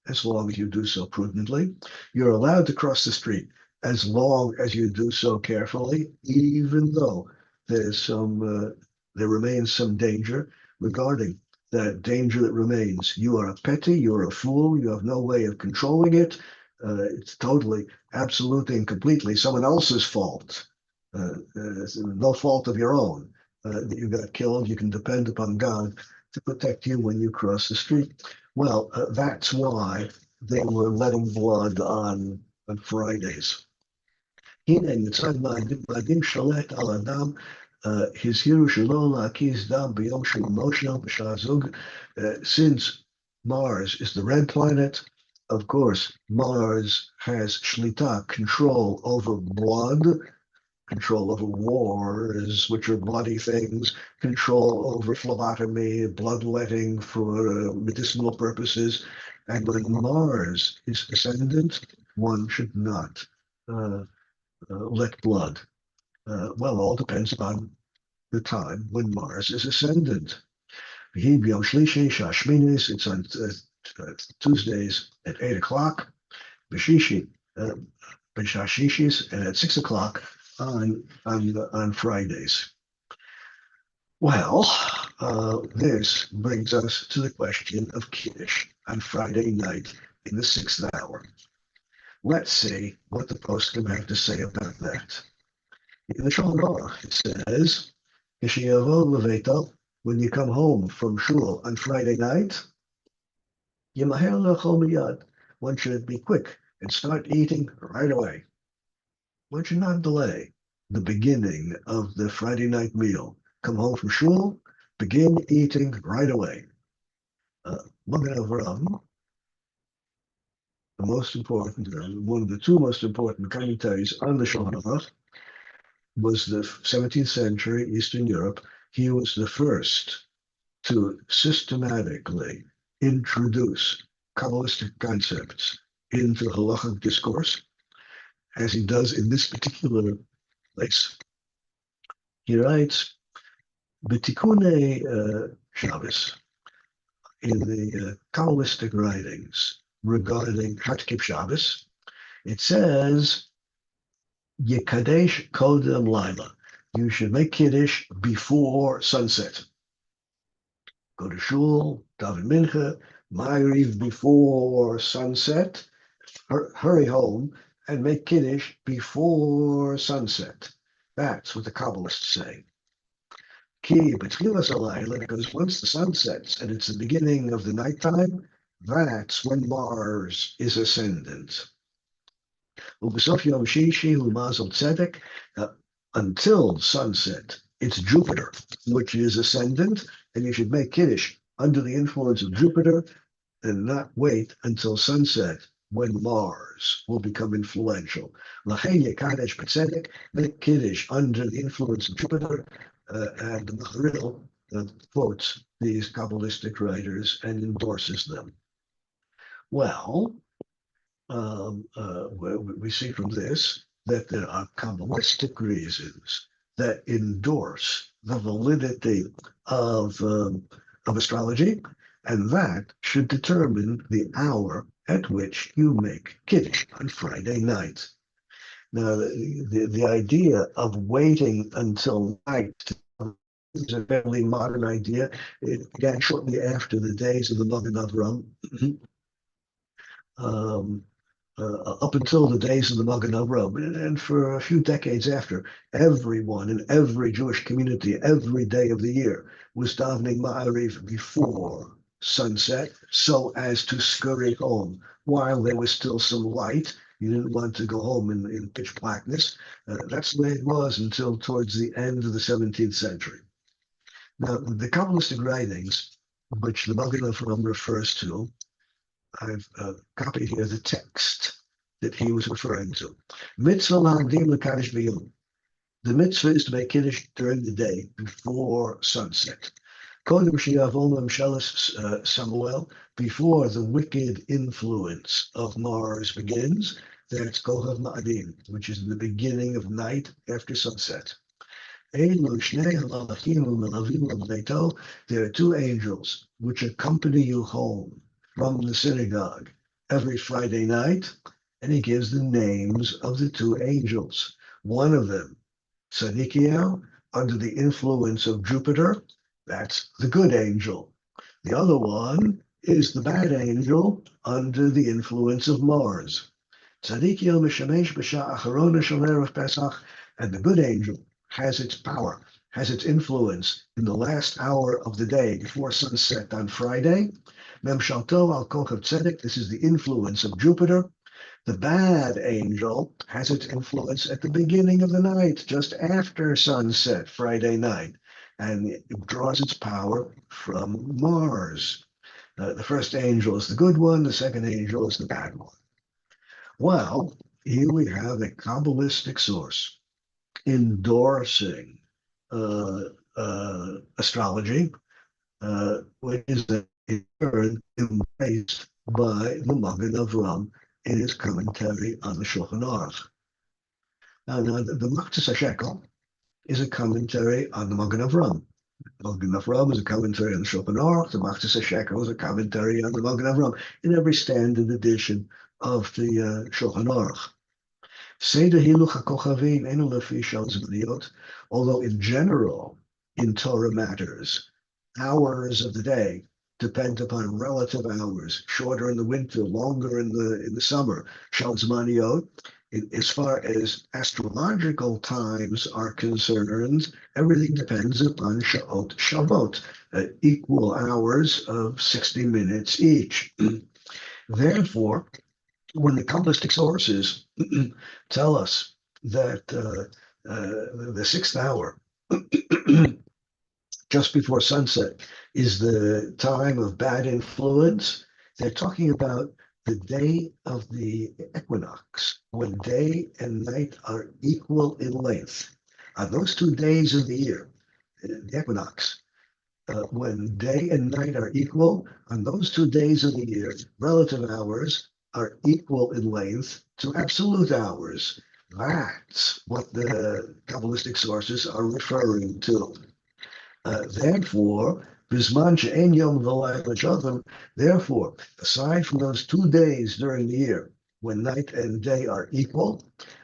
as long as you do so prudently. You're allowed to cross the street as long as you do so carefully, even though there remains some danger. Regarding that danger that remains, you are a petty, you're a fool, you have no way of controlling it. It's totally, absolutely, and completely someone else's fault. No fault of your own that you got killed. You can depend upon God to protect you when you cross the street. Well, that's why they were letting blood on Fridays. Since Mars is the red planet, of course, Mars has shlita, control over blood, control over wars, which are bloody things, control over phlebotomy, bloodletting for medicinal purposes. And when Mars is ascendant, one should not let blood. Well, all depends upon the time when Mars is ascendant. It's on Tuesdays at 8 o'clock. Bishishi, and at 6 o'clock on Fridays. Well, this brings us to the question of Kiddush on Friday night in the 6th hour. Let's see what the poskim have to say about that. In the Shlomo, it says, when you come home from shul on Friday night, one should be quick and start eating right away. One should not delay the beginning of the Friday night meal. Come home from shul, begin eating right away. Magen Avraham, the most important, one of the two most important commentaries on the Shulchan, was the 17th century Eastern Europe. He was the first to systematically introduce Kabbalistic concepts into halachic discourse, as he does in this particular place. He writes, B'tikkunei Shabbos, in the Kabbalistic writings regarding how to keep Shabbos, it says, Yekadesh Kodem Laila. You should make Kiddush before sunset. Go to shul, daven mincha, ma'ariv before sunset. Hurry home and make Kiddush before sunset. That's what the Kabbalists say. Because once the sun sets and it's the beginning of the nighttime, That's when Mars is ascendant. Ubesov Yom Shishi Mazel Tzedek, until sunset, it's Jupiter, which is ascendant, and you should make Kiddush under the influence of Jupiter and not wait until sunset when Mars will become influential. Lachen Yekadesh B'Tzedek, make Kiddush under the influence of Jupiter, and the Maharil quotes these Kabbalistic writers and endorses them. Well, we see from this that there are Kabbalistic reasons that endorse the validity of astrology, and that should determine the hour at which you make Kiddush on Friday night. Now, the idea of waiting until night is a fairly modern idea. It began shortly after the days of the Magen Avram. Up until the days of the Magen Avram, and for a few decades after, everyone in every Jewish community, every day of the year, was davening Ma'ariv before sunset, so as to scurry home while there was still some light. You didn't want to go home in pitch blackness. That's the way it was until towards the end of the 17th century. Now, the Kabbalistic writings, which the Magen Avram refers to, I've copied here the text that he was referring to. Mitzvah la'adim l'kadosh b'yom. The mitzvah is to make Kiddush during the day before sunset. Kodem she'yavol memshelas Samuel, before the wicked influence of Mars begins. That's Kohav Ma'adim, which is the beginning of night after sunset. There are two angels which accompany you home from the synagogue every Friday night, and he gives the names of the two angels. One of them, Tzadikiel, under the influence of Jupiter, that's the good angel. The other one is the bad angel under the influence of Mars. Tzadikiel mishamesh b'sha acharona shel erev Pesach, and the good angel has its power, has its influence in the last hour of the day before sunset on Friday. Memshalto al Kochav Tzedek, this is the influence of Jupiter. The bad angel has its influence at the beginning of the night, just after sunset, Friday night, and it draws its power from Mars. The first angel is the good one, the second angel is the bad one. Well, here we have a Kabbalistic source endorsing astrology, which is in turn embraced by the Magen Avram in his commentary on the Shulchan Aruch. Now the Machzis HaShekel is a commentary on the Magen Avram. Magen Avram is a commentary on the Shulchan Aruch. The Machzis HaShekel is a commentary on the Magen Avram in every standard edition of the Shulchan Aruch. Although in general, in Torah matters, hours of the day depend upon relative hours, shorter in the winter, longer in the summer. As far as astrological times are concerned, everything depends upon Sha'ot Shavot, equal hours of 60 minutes each. Therefore, when the Kabbalistic sources tell us that the sixth hour, just before sunset, is the time of bad influence, they're talking about the day of the equinox, when day and night are equal in length. On those 2 days of the year, the equinox, when day and night are equal, on those 2 days of the year, relative hours are equal in length to absolute hours. That's what the Kabbalistic sources are referring to. Therefore, aside from those 2 days during the year when night and day are equal,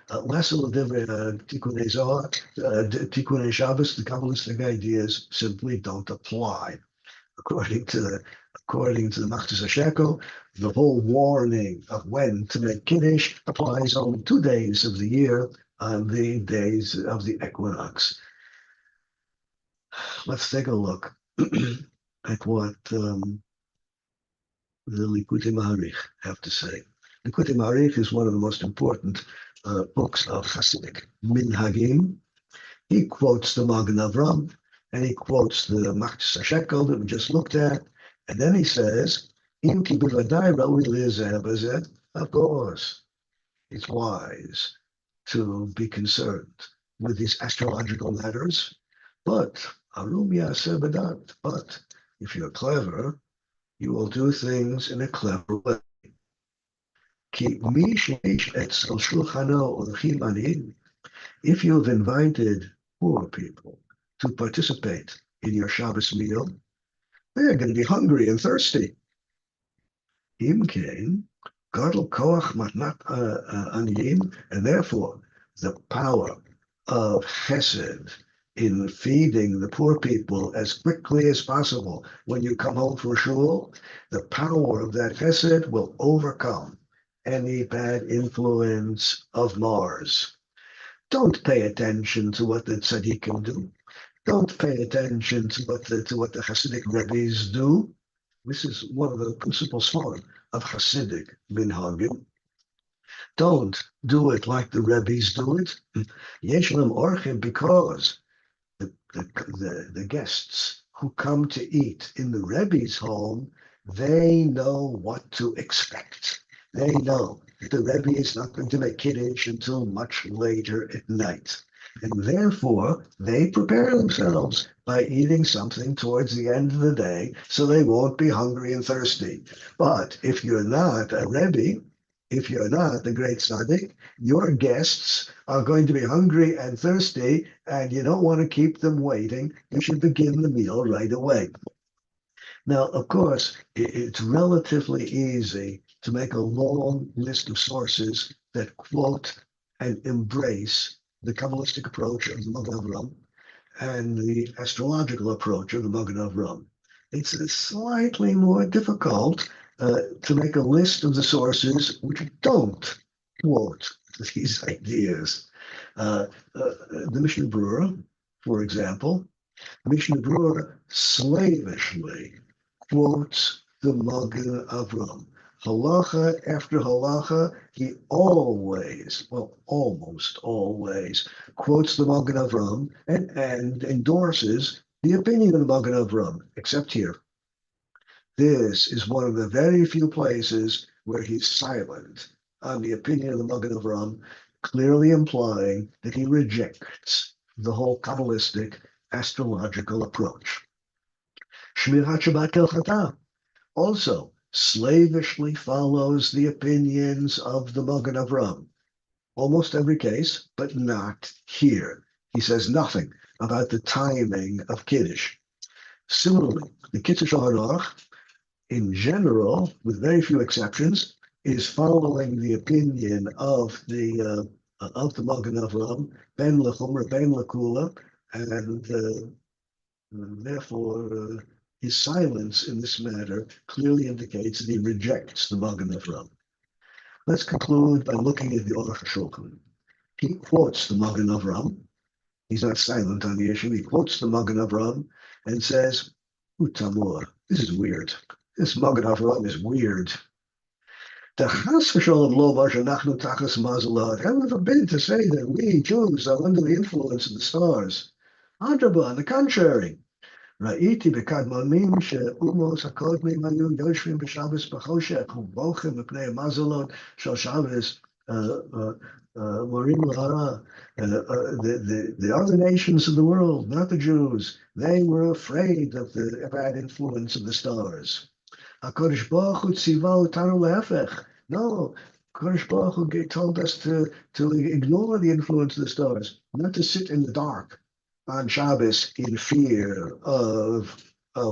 Tikkunei Shabbos, the Kabbalistic ideas simply don't apply. According to the Machzis HaShekel, the whole warning of when to make Kiddush applies only 2 days of the year on the days of the equinox. Let's take a look at what the Likutei Maharich have to say. Likutei Maharich is one of the most important books of Hasidic minhagim. He quotes the Magen Avram, and he quotes the Machzis HaShekel that we just looked at, and then he says, "Im ki b'vadai ra'ui lizeh b'zeh." Of course, it's wise to be concerned with these astrological matters, but arum yaseh b'dat. But if you're clever, you will do things in a clever way. Ki mi sheish etzel shulchano orchim aniyim. If you've invited poor people to participate in your Shabbos meal, they're going to be hungry and thirsty. Im kain, gadol koach matnat aniyim, and therefore the power of chesed in feeding the poor people as quickly as possible when you come home from shul, the power of that chesed will overcome any bad influence of Mars. Don't pay attention to what the tzaddikim do. Don't pay attention to what the Hasidic rabbis do. This is one of the principal forms of Hasidic minhagim. Don't do it like the rabbis do it. Yeshiva orchim, because the guests who come to eat in the Rebbe's home, they know what to expect. They know that the Rebbe is not going to make Kiddush until much later at night. And therefore, they prepare themselves by eating something towards the end of the day so they won't be hungry and thirsty. But if you're not a Rebbe, if you're not the great tzaddik, your guests are going to be hungry and thirsty, and you don't want to keep them waiting. You should begin the meal right away. Now, of course, it's relatively easy to make a long list of sources that quote and embrace the Kabbalistic approach of the Magen Avram and the astrological approach of the Magen Avram. It's slightly more difficult to make a list of the sources which don't quote these ideas. The Mishnah Berurah, for example, Mishnah Berurah slavishly quotes the Magen Avram. Halacha after halacha, he always, well, almost always, quotes the Magen Avram and endorses the opinion of the Magen Avram, except here. This is one of the very few places where he's silent on the opinion of the Magen Avram, clearly implying that he rejects the whole Kabbalistic astrological approach. Shmirat Shabbat Kelchata also slavishly follows the opinions of the Magen Avram. Almost every case, but not here. He says nothing about the timing of Kiddush. Similarly, the Kitzur Shulchan Aruch, in general, with very few exceptions, is following the opinion of the Magen Avram, ben lechumra, ben lekula, and therefore his silence in this matter clearly indicates that he rejects the Magen Avram. Let's conclude by looking at the Aruch HaShulchan. He quotes the Magen Avram. He's not silent on the issue. He quotes the Magen Avram and says, "Utamur, this is weird. This Magen Avram is weird. The chas v'sholom lo v'shanachnu tachas mazalot. Heaven forbid to say that we Jews are under the influence of the stars. Adrabah, on the contrary. ראיתי בקדמונים שאומות הקודמים היו יושבים בשבס בחושך ובוכים מפני המזלות של שבס מורים להרע. The other nations of the world, not the Jews, they were afraid of the bad influence of the stars. HaKadosh Baruch Hu tziva otanu lehefech. No, HaKadosh Baruch Hu told us to ignore the influence of the stars, not to sit in the dark on Shabbos in fear of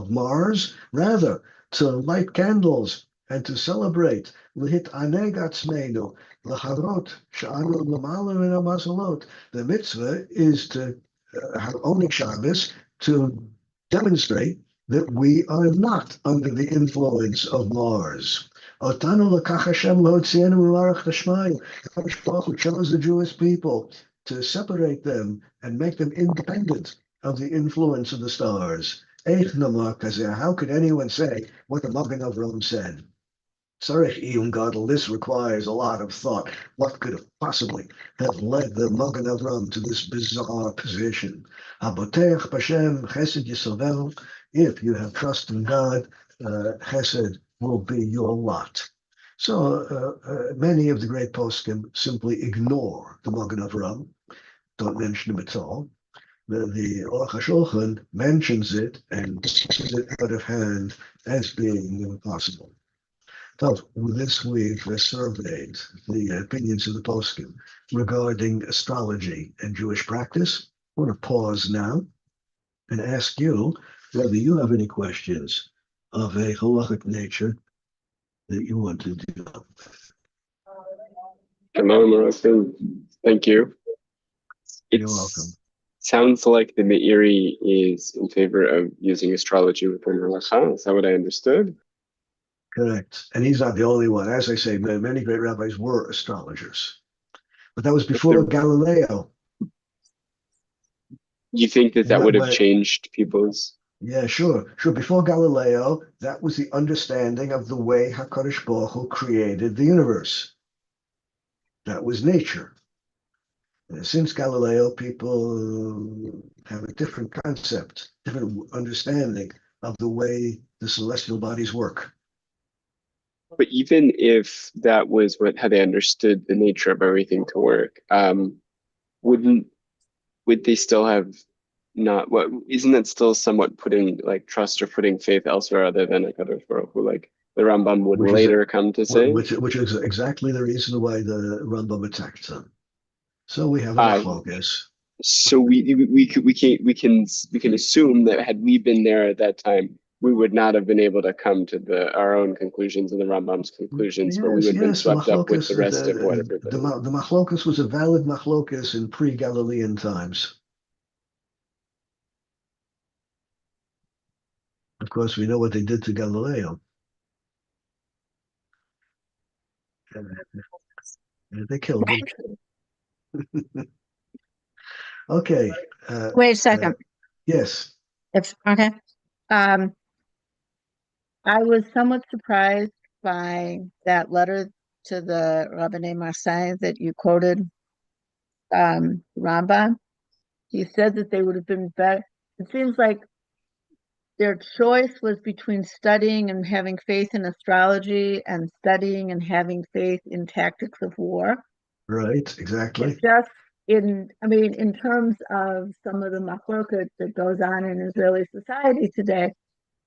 Mars, rather to light candles and to celebrate. L'hit aneg atzmeinu, l'charot she'anu l'mala min ha'mazalot. The mitzvah is to have oneg Shabbos, to demonstrate that we are not under the influence of Mars. Otanu l'kach Hashem l'hotzienu mi'arach tashmayim. HaKadosh Baruch Hu chose the Jewish people to separate them and make them independent of the influence of the stars. How could anyone say what the Magen Avram said? Tzarech iyun gadol. This requires a lot of thought. What could have possibly have led the Magen Avram to this bizarre position? Haboteach b'Hashem chesed yisovel. If you have trust in God, chesed will be your lot. So many of the great poskim simply ignore the Magen Avram, don't mention him at all. The Aruch HaShulchan mentions it and discusses it out of hand as being impossible. So with this, we've surveyed the opinions of the poskim regarding astrology and Jewish practice. I want to pause now and ask you whether you have any questions of a halachic nature that you want to deal with. Thank you. You're welcome. Sounds like the Meiri is in favor of using astrology within Halacha. Is that what I understood? Correct. And he's not the only one. As I say, many great rabbis were astrologers. But that was before Galileo. You think that would have changed people's? Yeah, sure. Before Galileo, that was the understanding of the way HaKadosh Baruch Hu created the universe. That was nature. Since Galileo, people have a different concept, different understanding of the way the celestial bodies work. But even if that was how they understood the nature of everything to work, would they still have not? What isn't that still somewhat putting like trust or putting faith elsewhere other than HaKadosh Baruch Hu, like the Rambam would later come to say? Which is exactly the reason why the Rambam attacked them. So we have a machlokes. So we can assume that had we been there at that time, we would not have been able to come to our own conclusions and the Rambam's conclusions, but we would have been swept up with the rest of whatever. The machlokes was a valid machlokes in pre-Galilean times. Of course, we know what they did to Galileo. They killed him. Okay. Wait a second. Yes. It's okay. I was somewhat surprised by that letter to the Rabbanei Marseille that you quoted, Rambam. He said that they would have been better. It seems like their choice was between studying and having faith in astrology and studying and having faith in tactics of war. Right, exactly. In terms of some of the machloket that goes on in Israeli society today,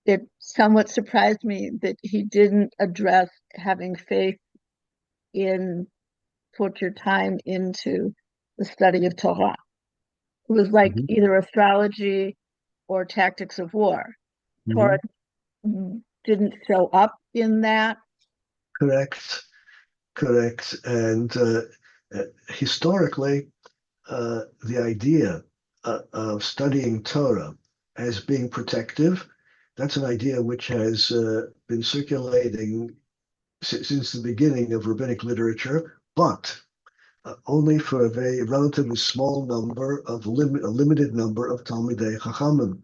it somewhat surprised me that he didn't address having faith in put your time into the study of Torah. It was like either astrology or tactics of war. Torah didn't show up in that. Correct. And historically, the idea of studying Torah as being protective, that's an idea which has been circulating since the beginning of rabbinic literature, but only for a very relatively small number of a limited number of Talmidei Chachamim.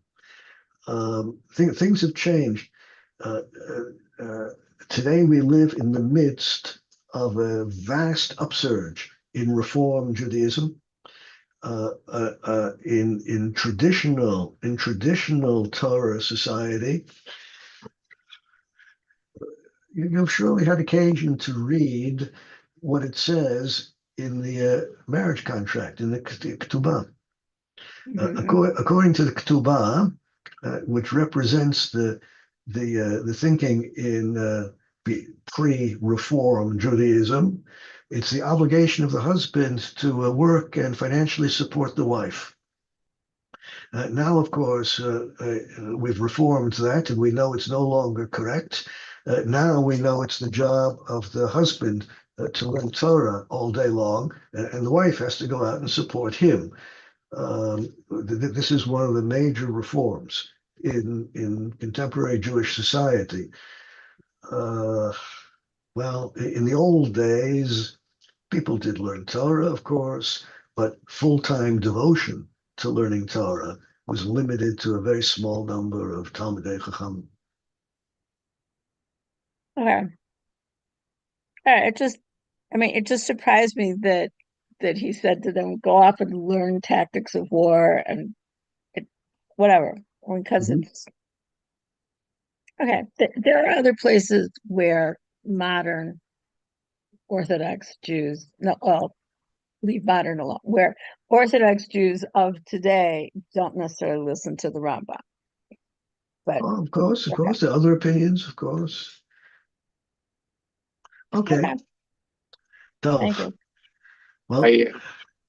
Things have changed. Today we live in the midst of a vast upsurge in Reform Judaism. In traditional Torah society, you've surely had occasion to read what it says in the marriage contract, in the Ketubah. According to the Ketubah, which represents the thinking in pre-Reform Judaism, it's the obligation of the husband to work and financially support the wife. Now, of course, we've reformed that, and we know it's no longer correct. Now we know it's the job of the husband to learn Torah all day long, and the wife has to go out and support him. This is one of the major reforms in contemporary Jewish society. Well, in the old days, people did learn Torah, of course, but full-time devotion to learning Torah was limited to a very small number of Talmidei Chacham. Okay. It just surprised me that he said to them, go off and learn tactics of war and whatever. Because it's okay. There are other places where modern Orthodox Jews, leave modern alone, where Orthodox Jews of today don't necessarily listen to the Rambam. But of course, there are other opinions, of course. Okay. Thank you. Well,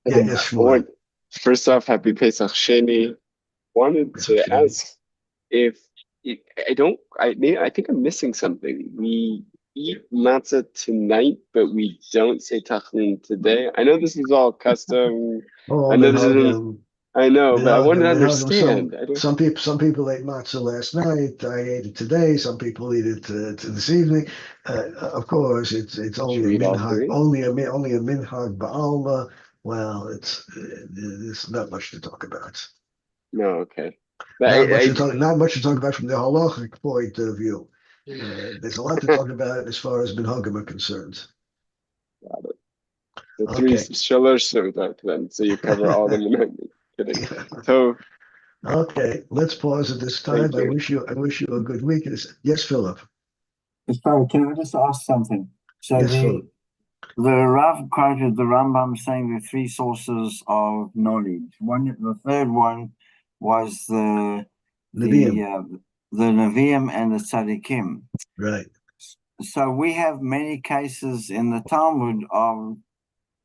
yes, first off, happy Pesach Sheni. Wanted to ask if I think I'm missing something. We eat matzah tonight, but we don't say tachlin today. I know this is all custom. I know this isn't. I know, but I wanted to understand. Some people ate matzah last night. I ate it today. Some people eat it this evening. Of course, it's only a minhag, only a minhag ba'alma. Well, it's not much to talk about. No, okay. Not much to talk about from the halachic point of view. There's a lot to talk about as far as minhagim are concerned. Got it. The three shalosh then, so you cover all the minhagim. So, okay, let's pause at this time. I wish you a good week. Yes, Philip. Sorry, can I just ask something? So yes, Philip. The Rav quoted the Rambam saying there are three sources of knowledge. The third one was the Nevi'im and the Tzaddikim. Right. So we have many cases in the Talmud of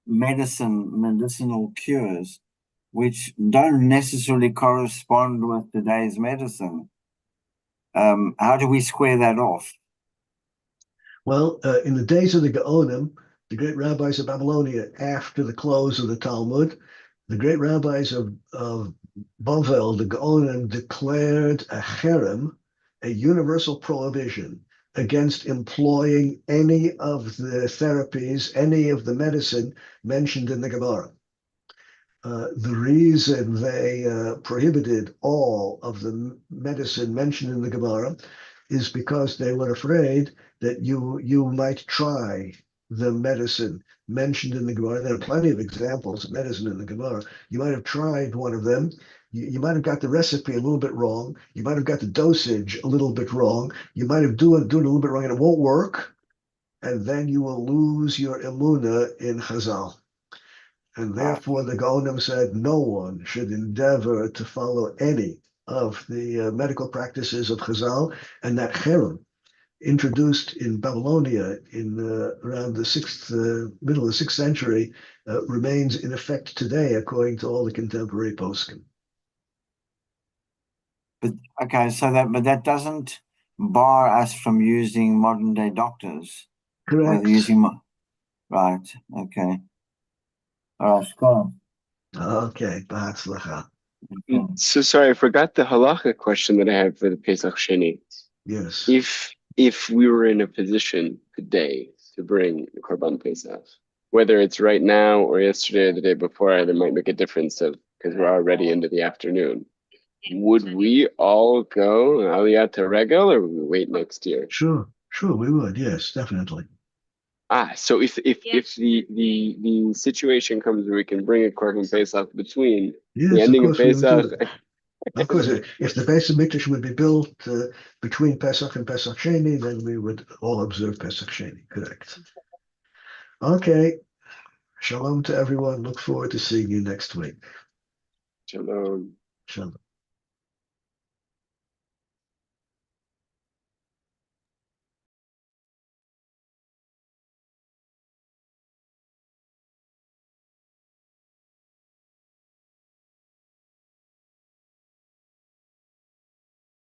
medicinal cures, which don't necessarily correspond with today's medicine. How do we square that off? Well, in the days of the Gaonim, the great rabbis of Babylonia, after the close of the Talmud, the great rabbis of Bavel, the Gaonim, declared a cherem, a universal prohibition against employing any of the therapies, any of the medicine mentioned in the Gemara. The reason they prohibited all of the medicine mentioned in the Gemara is because they were afraid that you might try the medicine mentioned in the Gemara. There are plenty of examples of medicine in the Gemara. You might have tried one of them. You might have got the recipe a little bit wrong. You might have got the dosage a little bit wrong. You might have done it a little bit wrong, and it won't work. And then you will lose your emunah in Chazal. And therefore, the Gaonim said no one should endeavor to follow any of the medical practices of Chazal, and that cherem, introduced in Babylonia in around the middle of the 6th century, remains in effect today, according to all the contemporary poskim. But okay, but that doesn't bar us from using modern day doctors. Correct. Right. Okay. All right, go on. Okay, b'hatzlacha. So sorry, I forgot the halacha question that I have for the Pesach Sheni. Yes. If we were in a position today to bring the Korban Pesach, whether it's right now or yesterday or the day before, it might make a difference because we're already into the afternoon. Would we all go Aliyah to Regel, or would we wait next year? Sure, we would. Yes, definitely. So if the situation comes where we can bring a Korban Pesach between the ending of Pesach. Of course, if the Beis Hamikdash would be built between Pesach and Pesach Sheni, then we would all observe Pesach Sheni. Correct. Okay. Shalom to everyone. Look forward to seeing you next week. Shalom. Shalom.